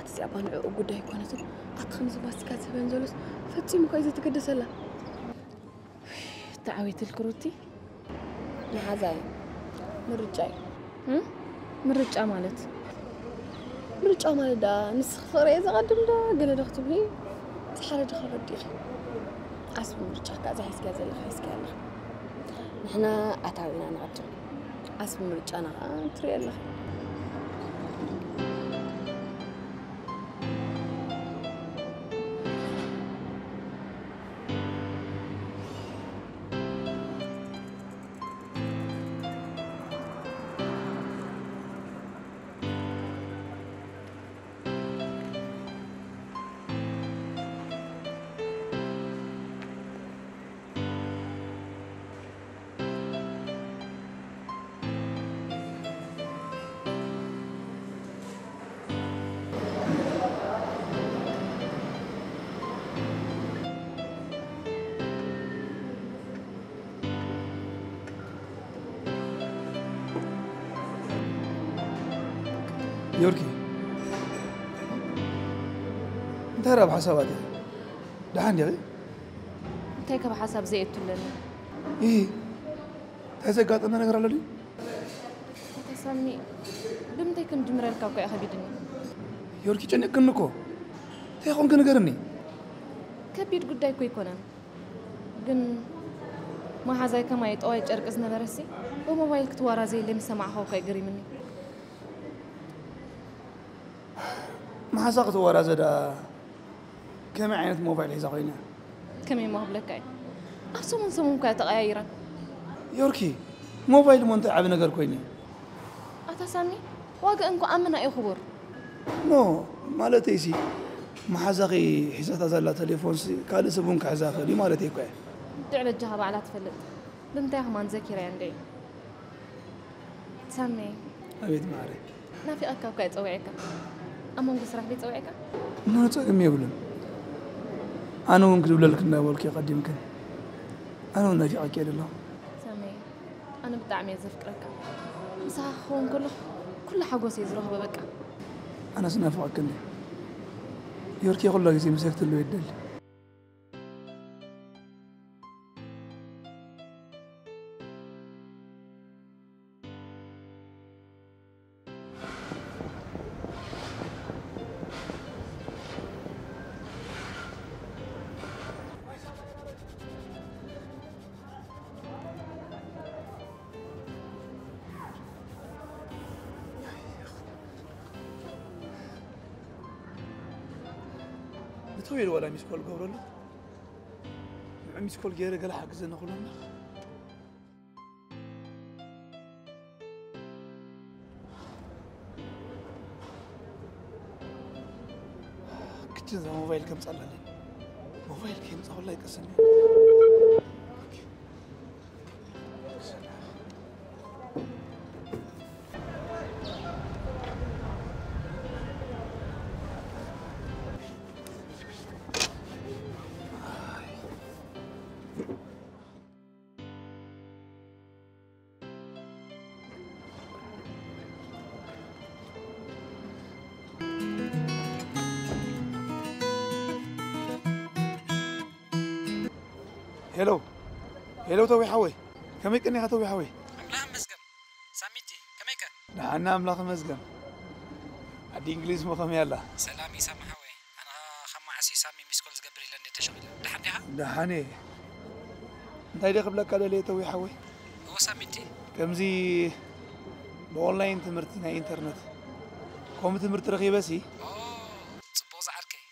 F: أتسي أبان عقود ده يكون أصلا أتخمس بس كاتب بنزلوس فتي مكايزة تقدس الله
B: تعويت الكروتي
F: مع زاي مرجعي
B: مرجع مالت
F: مرجع مالت دا نسخ فريزة قدم دا قل دختم لي تحرج خرج ديخي أسمع مرجع كذا حس كذا اللي حس كذا نحنا أتعاوننا نقدم أسمع مرجع أنا تري الله
C: يوركي انت راب حساباتي ده عندي غير
B: تيك بحسب زيت لنا
C: ايه هذا قاعد انا نقرا لدي
B: تسمي بمتى كم جمرة الكوكو يا خبيدني
C: يوركي جنك كنكو تيخون كنقرني
B: كبير قداي كوي كونن جن ما هذا كما يتقوي جرقزنا برسي وموبايل كتوارا زي اللي مسمع هو كي قري مني
C: ما حسقت ورا زدا كم عينت موبايل هي زغينا
B: كم ما هو بلكاي أصلا سمون كاي تغيرا
C: يوركي موبايل مونت عب نقر كويني
B: أتسمي واقع إنكو أمنا أي خبر
C: نو مالتي سي ما حزقي حسات زلا تليفون كان سبون كحزاخ دي مالتي كوي
B: تعب الجهة على تفلت بنتها ما نذكر عندي سمي
C: أبيت معري
B: نافي أكا وكاي تسويعك أما مقص راح بيت سويعك
C: ما تقم يقولون أنا ممكن أقول لك إنه أول كي قديمك أنا ونجي أكيد الله
B: سمي أنا بدعم يزفكرك مساخون كل حقوس يزروها ببكى
C: أنا سنافعك كني يوركي يقول لك زي مسكت له يدل بتويل ولا مسكول قبرله مسكول غير قال حق زنا خلنا جزء موبايل كم صار لي موبايل كم صار والله يقسمني هلو توي حوي كميك اني توي حوي
I: املاح مزقم ساميتي كميك
C: نحنا املاح مزقم عدي انجليز مو فهم يلا
I: سلامي سامي حوي انا خما عسي سامي مسكول زقبري لندي تشغل دحنيها
C: دحاني انتي دي قبلك قال لي توي حوي
I: هو ساميتي
C: كمزي باونلاين تمرتنا انترنت كوم تمرت رخيبسي
I: صبو زعركي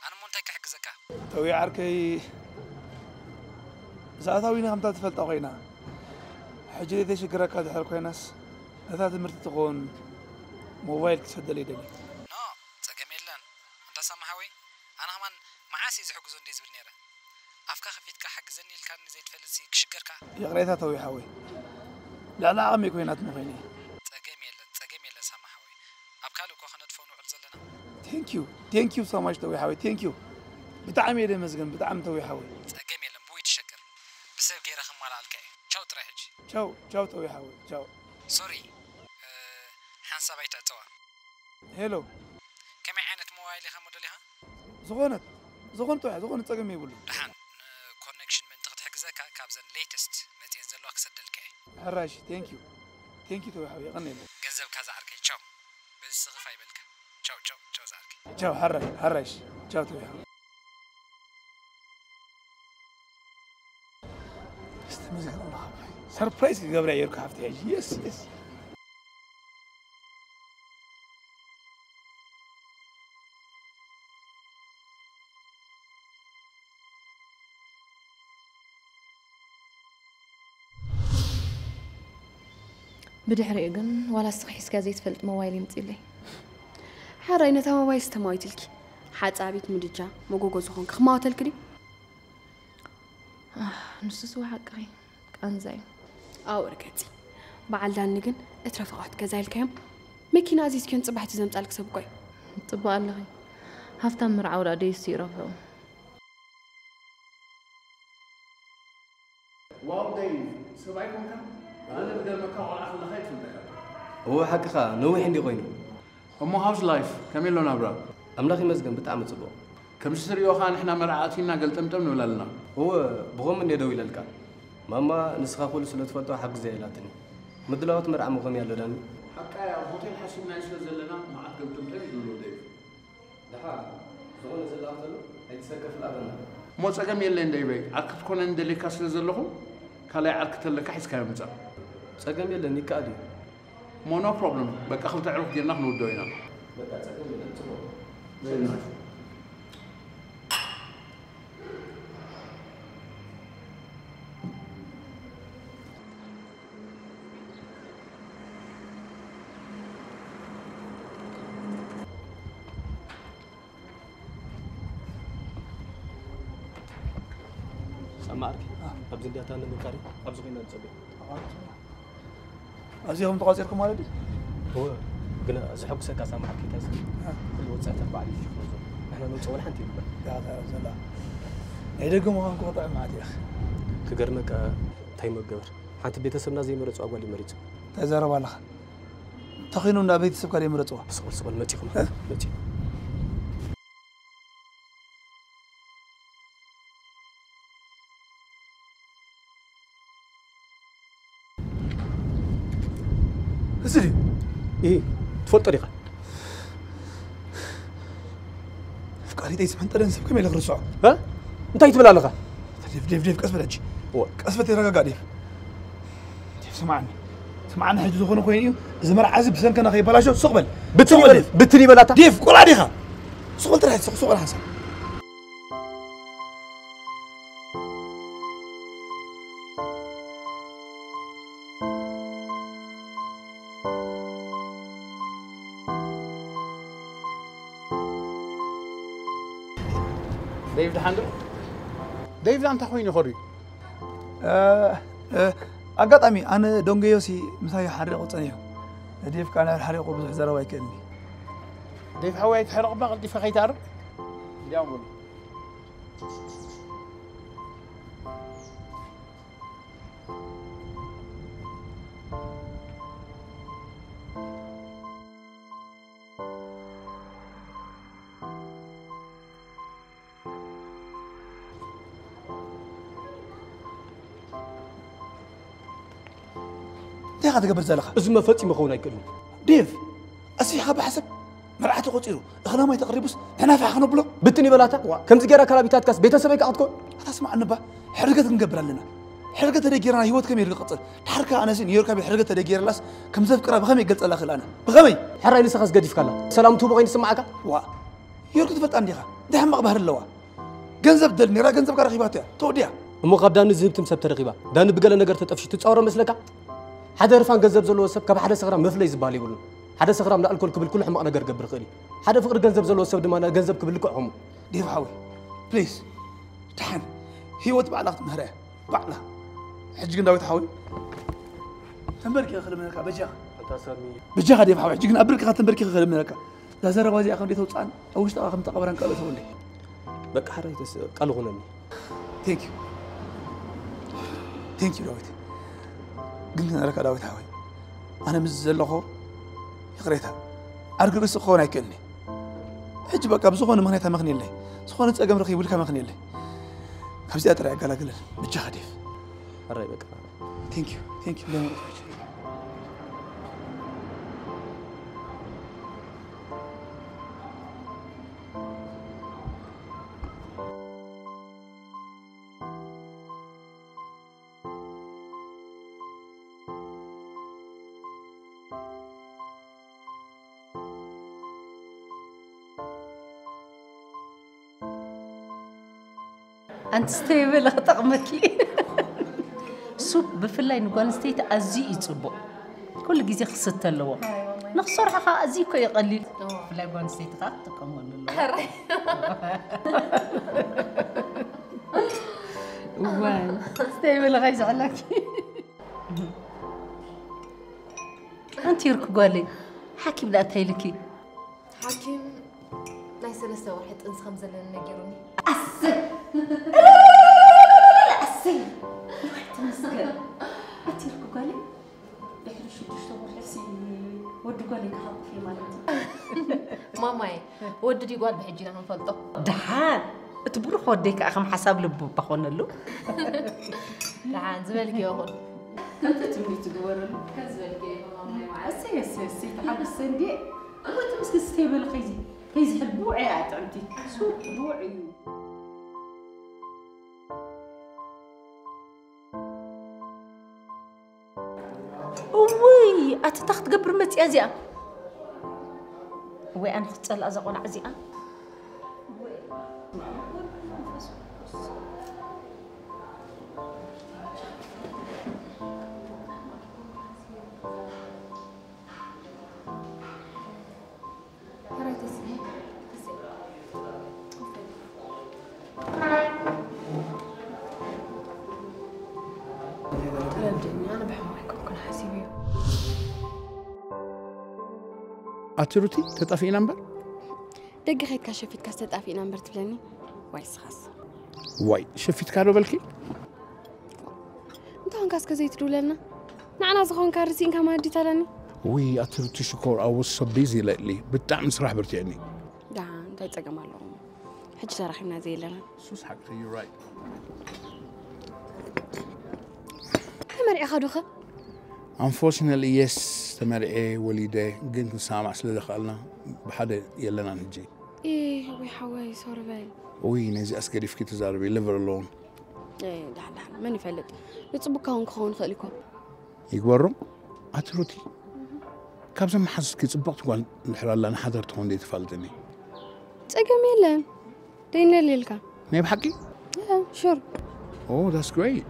I: انا مونتاي كحجزك
C: توي عركي زعتاوينا هم تفلت أخينا حجري ذي شكرك هذا حركة ناس هذا تمرت تقون موبايل كسد لي دلي
I: نو تجميلن أنت سامحوي أنا همان معاسي زحق زون ديز بالنيرة أفكار خفيتك حق زني الكان زي تفلسي كشكرك
C: يا قريتها توي حوي لا عمي كوينات مخيني
I: تجميلن سامحوي أبكالو كوخنا تفونو على زلنا
C: ثانك يو so much توي حوي ثانك يو بتعمي يا مزقن بتعم توي حوي
I: تجميلن بوي تشكر بسبب غير خمال على تشاو تريحج
C: تشاو توي حاوي تشاو
I: سوري حنسا بيت اتوا
C: هلو
I: كم عينت موبايلي خمود
C: زغنت
I: لها
C: زغنت تقمي يقول
I: دحن كونكشن من تخت حجزك كابزن ليتست متين زلو اكسدلك
C: حراش ثانك يو توي حاوي غني
I: جنزب كذا عركي تشاو بس صغف يبلك تشاو زعركي
C: تشاو حراش تشاو توي حاوي استمزح الله سربرايز قبل يركب حفتي يس
B: بدحري جن ولا صحيح كازيت فلت موبايلي متيلي حرا إنها موبايل استمايتلك حات عبيت مدجا مجوجو زخون خماتل كري نص حقي كان زي ركعتي بعد دانجن اترفعت كزايل كام مكينا عزيز كنت صبحت زمت عليك سبقي طبعا الله هفتم مرعورة دي يصيروا
A: واو ديف سبعيكم كم انا بدل ما كان على اخر خيط في الذكر
D: هو حقيقة نوح عندي غينه
A: هم هاوس لايف كمل لنا برا
D: أملاخي مزقن بتعمل صبو
A: كم سريو خان احنا مرعاتينا قلتمتم ولا لنا
D: هو بغم من يدوي للكان ماما نسخة كل سلة تفضل حق زي لاتني مدلوات مرعى مغمي على داني
A: حقا يا هوتيل حسينا يسلا زلنا ما عاد قلتمتم يقولوا ديف
D: دحا زغون زل أفضلو هيتسكر في الأبنى
A: مو تسقم يلين ديبي عركت كون اندلي كاسل زلهم كلا عركت لك حس كان مصا
D: تسقم يلين نيكادي
A: مو نو بروبلم بقى خلت تعرف ديالنا نودوينا
D: بقى تسقم يلين تبو
A: فيري نايس
D: سامعك أبزن دي أتانا مكاري أبزن غينا نصبي
C: أزيهم تقاصيركم والدي
D: هو قلنا زحوك سكا سامعك كي تاسي كل وصعت بعد احنا نوصل حنتي
C: لا زلا يدقم وان قطع معك يا اخي
D: كقرمك تايم الجبر حتى بيتسبنا زي مرص اقوال مريض
C: تزرب الله تخينونا بيتسب قال مرصوا
D: سؤال متيكم متي
C: اسري
D: ايه تفضل طريقه
C: فكاري تيسم انت نسب كم يلغ رسوا
D: ها انت يتبلالغ
C: ديف كسبت اجي كسبت يرقا ديف سمعني حيت زخون خوينيو زمر عزب سن كان خي بلاشو سقبل
D: بتني بلاتا
C: ديف قول عليها سقبل ترى سقبل حسن
A: ديفيد حندو ديفيد أنت خويني خوري
C: أقطعمي أنا دونجيوسي مساي حرق وصنيه ديف كان الحريق وبزح زروا يكني
A: ديف حواي تحرق بقى ديف خي تعرف اليوم
C: ديخ تقبل زلخه
D: ازما فتي مخون يكلم
C: ديف أسيحة بحسب مرعته قصيرو اخنا ما يتقربوس انا فاخنو بلو
D: بتني بلاتا كم زجرا كلابيتات كاس بيتسبيك عطكو
C: تسمع انبا حرقه نقبل لنا حرقه تديرنا هيوت كم يرقصل حركه انا سين يوركا بحرقه تدير لاس كم زفقرا بخمي يقلص الاخ انا بخمي
D: حراي لسخس قديف كلا سلام تو بغين سمعك
C: وا يورك تفلت عنديها دحم مقبهر اللوا ገንዘብ ደልኒ ራ ገንዘብ ጋር ኺባተ ተወዲያ
D: እሞ ካብ ዳኒ ዝህብትም ሰብ ተረኺባ ዳኒ ብገለ ነገር ተጠፍሽ ትፃወሮ መስለካ ሓደ ርፋን ገንዘብ ዘለዎ ሰብ ካብ ሓደ ሰኽራ መፍለይ ዝበሃል ይብሉ ሓደ ሰኽራ ምን ኣልኮል ክብል ኩሉ ሕማቕ ነገር ገብር ኽእል ሓደ ፍቅሪ ገንዘብ ዘለዎ ሰብ ድማ ገንዘብ ክብል ልክዕኹም
C: ዲፍ ሓዊ ፕሊዝ ድሓን ህይወት ባዕላ ክትምህረ ባዕላ ሕጂ ግን ዳዊት ሓዊ ተንበርኪ ክልምነካ በጃኻ ዲፍ ሓዊ ሕጂ ግን ኣብ ብርክኻ ተንበርኪ ክልምነካ እዛ ዘረባ እዚኣ ከም ደተውፃን ኣብ ውሽጥኻ ከም ተቐበረን ካልኦት ተብለይ
D: በቃ ሓራይተስ ቃል ሆነኒ
C: ቴንክ ዩ ዳዊት ግን ክነረካ ዳዊት ሓዊ ኣነ ምስ ዘለኹ ይቕሬታ ኣርግርስ ክኸውን ኣይክእልኒ ሕጂ በቃ ብዝኾነ ምክንያት መኽኒ የለይ ዝኾነ ፀገም ረኺቡልካ መኽኒ የለይ ካብዚኣ ጥራይ ኣገላግለን ብጃኻ ዲፍ
D: ሓራይ በቃ
C: ቴንክ ዩ ለመርቶች
E: أنت ستيبل خطقمك سوب بفلاي نقول ستيت أزي يتصبو كل جزء خصت له نخسر حقا أزي كي قليل فلاي نقول ستيت خطقم ولا وين ستيبل غيز عليك أنت يركو قالي حكيم لا تهيلكي
B: حكيم لا يسلسل واحد انس خمسة لنا نجروني
E: لا أسي واحد مسكين أتيركو قالي بحرش وتشتغل حسي ودو قالي كحق في مالتي
B: ماماي ودو دي قال بحجينا من فلطة
E: دحان تبروح وديك أخم حساب لبو بخون له
B: دحان زمالك يا أخون
E: كنت تبني تدور له
B: كزمالك يا ماماي
E: أسي تحب السندي وأنت مسك ستيبل خيزي هيزي البوعي عندي سوق بوعي وي أتتخت قبر متي أزياء وي أنا خصل أزقون عزياء
A: أتروتي تطفي نمبر؟
F: دق خيت كشفت كاستطافي نمبر تبلني وايس خاص
A: واي شفت كارو بلكي؟
F: انت هون كاس كزيت لنا نعنا زخون كارسين كما دي تلاني
A: وي أتروتي شكور I was so busy lately بتعمل صراحة برتعني
F: دعان داي تقام اللهم حج تراخينا زي لنا
A: سوس حق you're right
F: مرعي خدوخة
A: Unfortunately yes تمرعي وليدة قلت نسامع سلا دخلنا بحدا يلنا نجي
F: ايه وي حواي صور بالي
A: وي نزي أسكري في كي تزاربي live alone
F: ايه دحان ماني فلت يصبوك هون كون خليكم
A: يقورم أتروتي كابزا ما حسس كي صبقت قال نحرا لنا حضرت هون دي تفلتني
F: تقام يلا دينا ليلكا
A: نيب حكي؟
F: Yeah sure
A: Oh that's great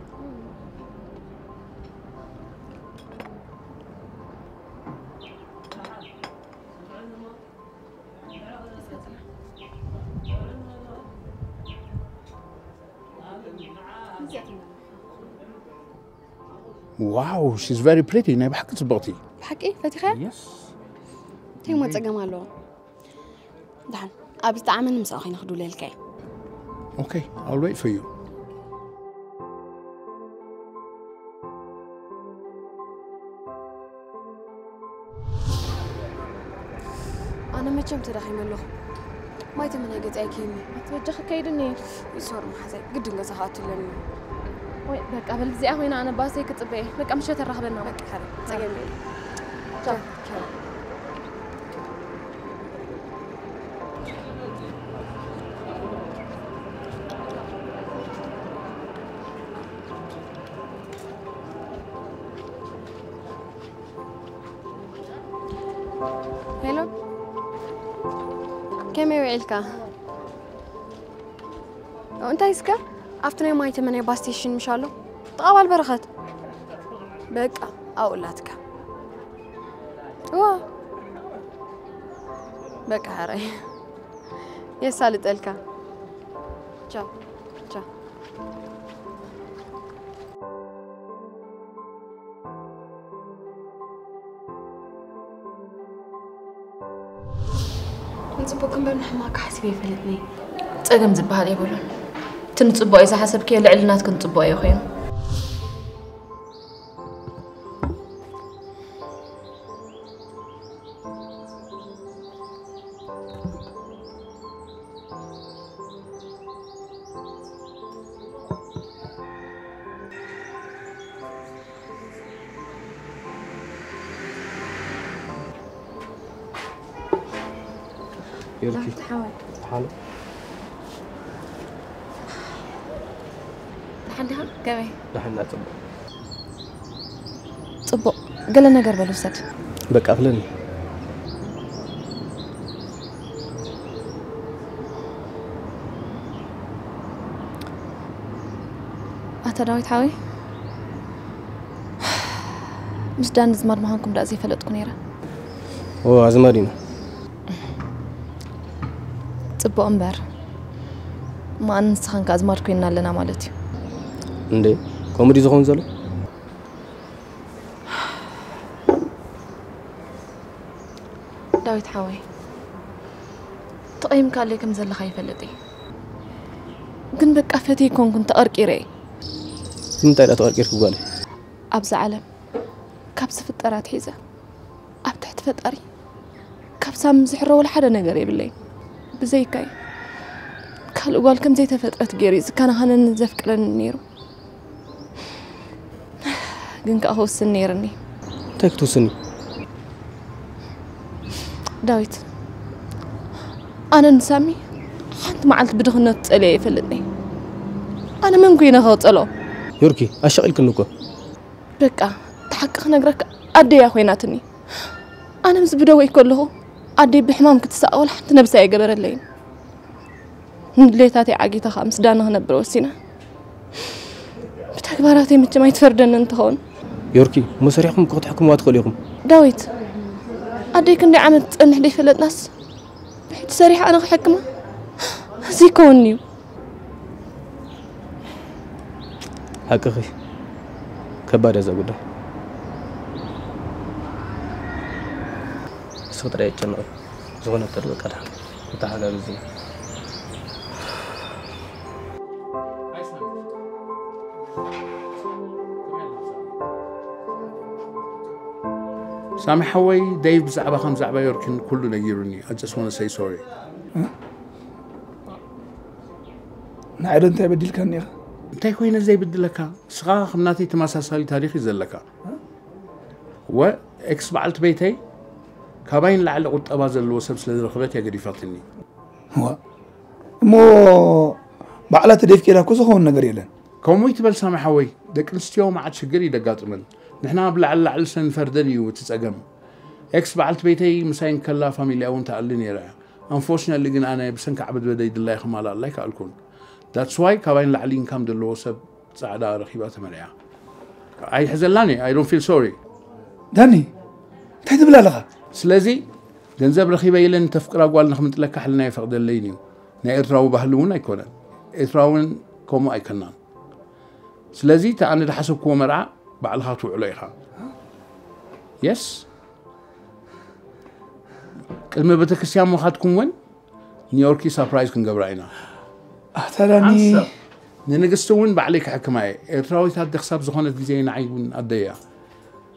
A: واو she's very pretty ناي بحق صبغتي
F: بحق فتيخة
A: yes
F: تيجي ما تسجم له دحن أبي تعمل مساخين ناخدوا له الكاي
A: okay I'll wait for you
F: أنا ما كم تدخل ملو ما يتمنى قد أكيمي
B: ما توجه كيدني
F: يصور محزن قد إنجاز هاتي لنا
B: وي بك قبل زي هنا أنا باسي كتبه بك أمشي ترخبنا
F: بك حرام تسجم لي
B: جا
F: هلو كم يوعيلك وانت يسكا افتني ما يتمنى باستيشن مشالو تقابل برخت بقى اولادك وا بقى هراي يسالت الكا تشاو تشاو
B: نصبكم بالمحماك حسبي فلتني تقم زبال يقولون تنصبوا إذا حسبك لعلنات كنت صبوا يا خير
D: يركي
B: تحاول
D: حالو
B: لحدها كمي
D: لحنا صبو
B: صبو قال لنا قرب الوسط
D: بقى أغلني
B: أتداوي حاوي مش دان زمار مهانكم دا زي فلتكم نيرة
D: هو زمارينا
B: صبو أمبر ما أنسخن كازمار كوينا لنا مالتي
D: اندي كوميدي زخون زلو
B: داويت حاوي تقيم كان لكم زل خايفة لدي كن بك أفتي كنت أركيري
D: انت لا تأركير كوالي
B: أبز عالم كابس فترات حيزة أب تحت فتري كابس مزحرة ولا حدا نقري بالليل بزيكاي قال قال كم زي تفترت جيريز كان هنا نزفك للنيرو قنك أهو السنيرني
D: تاكتو سني
B: داويت أنا نسامي حد ما عاد بدخلنا تسألي فلتني أنا من كوينا خاطلو
D: يوركي أشغل كنوكو
B: بقى تحقق نقرك أدي يا خويناتني أنا مس بدوي كله أدي بحمام كتسأول حتى نبسي قبر الليل ليتاتي عاقيتا خامس دانا هنا بروسينا بتكبراتي متى ما يتفردن انت هون
D: يوركي مسريحكم قطعكم وادخليكم
B: داويت أدي كندي عملت أن حدي فلت ناس بحيث سريحة أنا حكمة زي كوني
D: حقيقي كبار يا زوجنا سوتر يتجمع زغنا تربك على وتعالى رزقنا
A: سامي حوي دايف بزعبة خمس زعبة يوركن كله نيرني I just want to say sorry
C: نعيد انت بديل كان يا
A: انت خوينا زي بدلك صغا خمناتي تماساسالي تاريخي زلك و اكس بعلت بيتي كابين لعل قطبا زلو سب سل رخبت يا غريفاتني
C: هو مو بعلت ديف كده كوسو هون نغير يلن
A: كومي تبل سامي حوي دك نستيو ما عاد شجر يدقاطمن نحنا بلعل سن فردني وتتصقم اكس بعلت بيتي مساين كلا فاميلي او انت علني راه انفورشنالي جن انا بسنك عبد بدي الله خمال الله كالكون ذاتس واي كابين لعلين كام دلو سب صعدا رخيبات مريا اي حزلاني اي دونت فيل سوري
C: داني تحت بلا لغا
A: سلازي ገንዘብ ረኺበ ኢለን ተፍቅራ ጓል ንኽምጥለካ ሕልና ይፈቅደለይን እዩ ናይ ኤርትራዊ ባህሊ እውን ኣይኮነን ኤርትራውን ከምኡ ኣይከናን ስለዚ ተኣነ ዝሓሰብክዎ መርዓ بعلها توعليها يس كلمة بتكسيان مخاتكم وين نيويوركي سابرايز كنقبرعينا
C: أهتلاني
A: ننقستون بعليك حكماي إرتراوي تهدي خساب زخونة زين عيبون أديا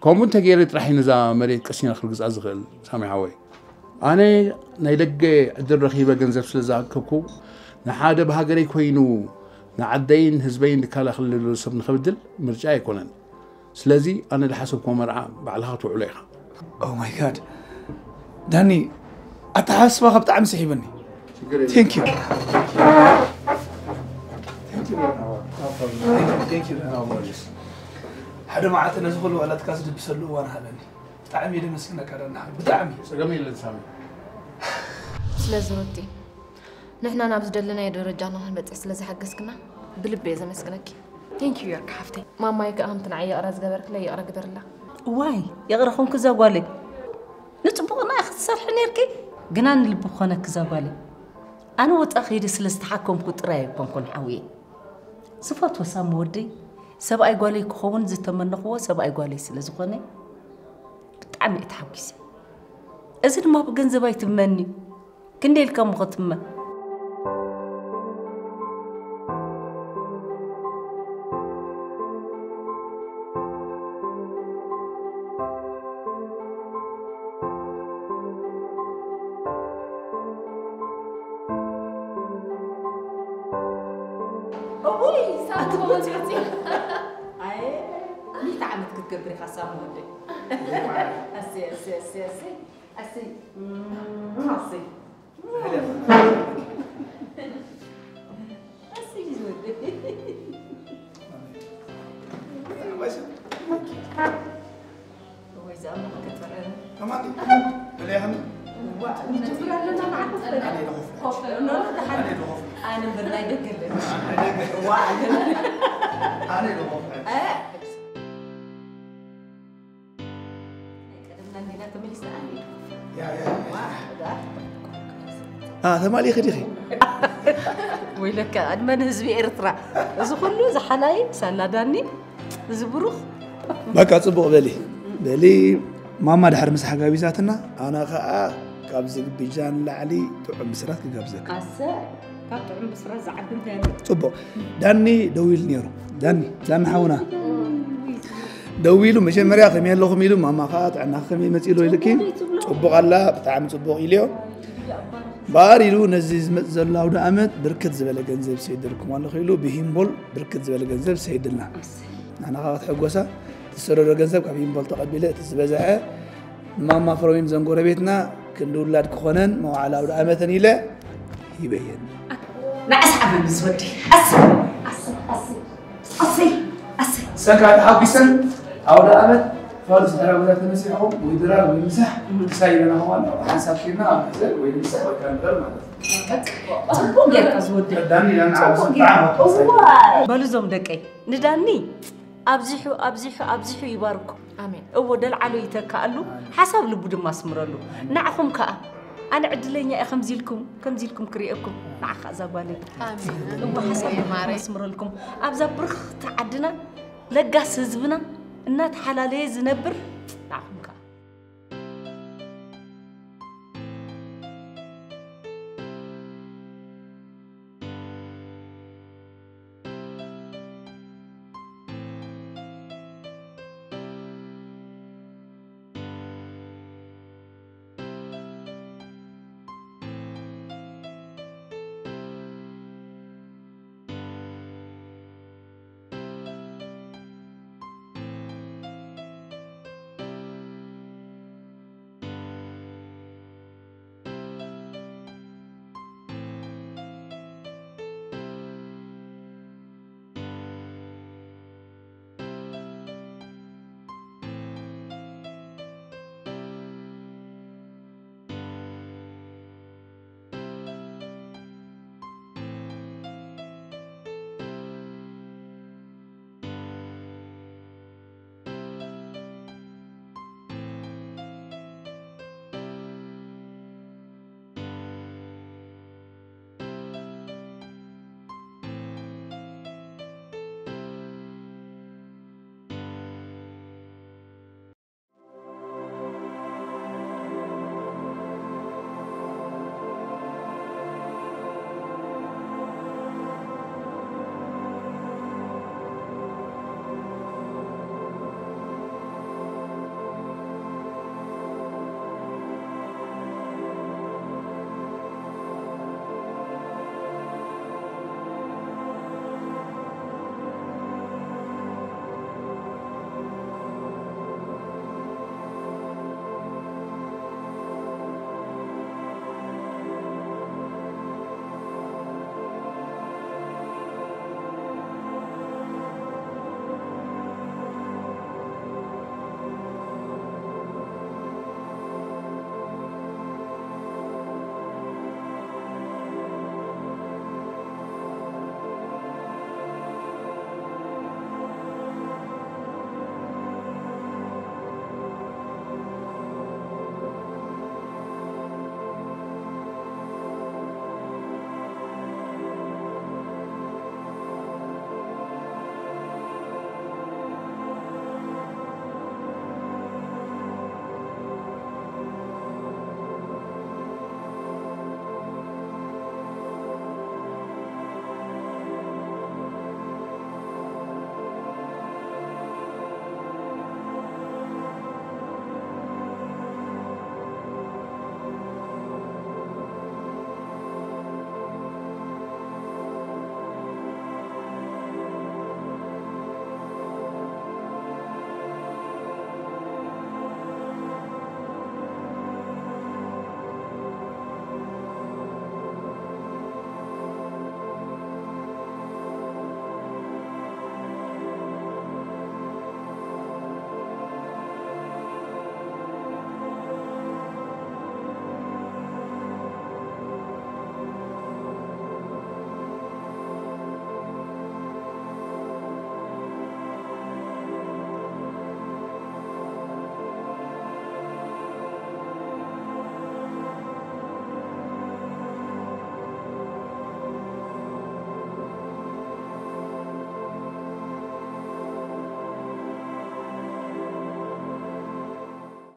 A: كومون تغيرت راح ينزا مريت كسينا خلق أزغل سامي حوي أنا نيلقى عدل رخيبة جنزب سلزا كوكو نحادة بهاجري كوينو نعدين هزبين دكالا خلي سب نخبدل مرجع يكونن سلازي أنا اللي حسبكم مرعى بعلها توعليها
C: أو ماي جاد داني أتحسبها بتعم سحيبني ثانك يو ثانك يو هذا ما عاد نزغل ولا تكاسد بسلو وانا هلني بتعمي لي مسكنك على النحل بتعمي
A: جميل السامي
B: سلازروتي نحن نابز دلنا يدرجانا هنبت سلازي حقسكنا بلبي إذا مسكنك ثانك يو يا كحفتي ماما يك أهم تنعي أراز جبرك لا يقرا قدر الله
E: واي يغرخون كذا قالي نتبغنا يخسر حنيركي جنان اللي بخونا كذا قالي أنا وتأخير سلستحكم كتراي بنكون حوي صفات وسام ودي سبعي قالي كون زت من نقوة سبعي قالي سلزخوني بتعمي تحويسي إذا ما بجنزب يتمني كندي الكم ختمة كبري خاصة مودي أسي أسي أسي أسي أسي أسي أسي جودي هو إذا أنا كتر
C: تمام بليهم
E: نجبر لنا معك أنا برناي دكلم
C: أنا لو ثمالي خديخي
E: ويلك أدمن هزبي إرترا إذا كله زحلاي سالداني زبروخ
C: بقى تصبغ بلي ماما دحر مسح جابيزاتنا أنا خا قابزك بيجان لعلي تعم مسرات كجابزك
E: أسا كابتعم مسرات زعبن ثاني
C: صبغ داني دويل نيرو داني لا محاونا دويلو مش مريا خميل لو خميلو ماما خات عنا خمي متيلو يلكي صبغ الله بتعم صبغ إليو باريلو نزيز متزلاو دامت بركت زبالة جنزب سيدلكم والله خيلو بهيمبول بركت زبالة جنزب سيدلنا أنا خاطر حقوسة تسرر جنزب كبهيمبول تقبله تسبزعه ماما فروين زنقور بيتنا كندول لاد كخونن مو على دامت نيله يبين
E: نأسحب المسودي أسي
C: سكر حبيسن أو دامت فارس درا ولا تمسحه ويدرا ويمسح سايلنا هو حسب كنا مثل ويمسح وكان درما
E: تبغى كزود
C: داني لأن عاوز
E: بلزم دقي نداني أبزحو يباركو
B: آمين
E: هو دل على يتكالو حسب لبود ما سمرلو نعهم كأ أنا عدلين يا كم زيلكم كريئكم نعخ زبالي
B: آمين
E: هو حسب ما سمرلكم أبزا برخ تعدنا لقاس زبنا النات حلالي زنبر نعم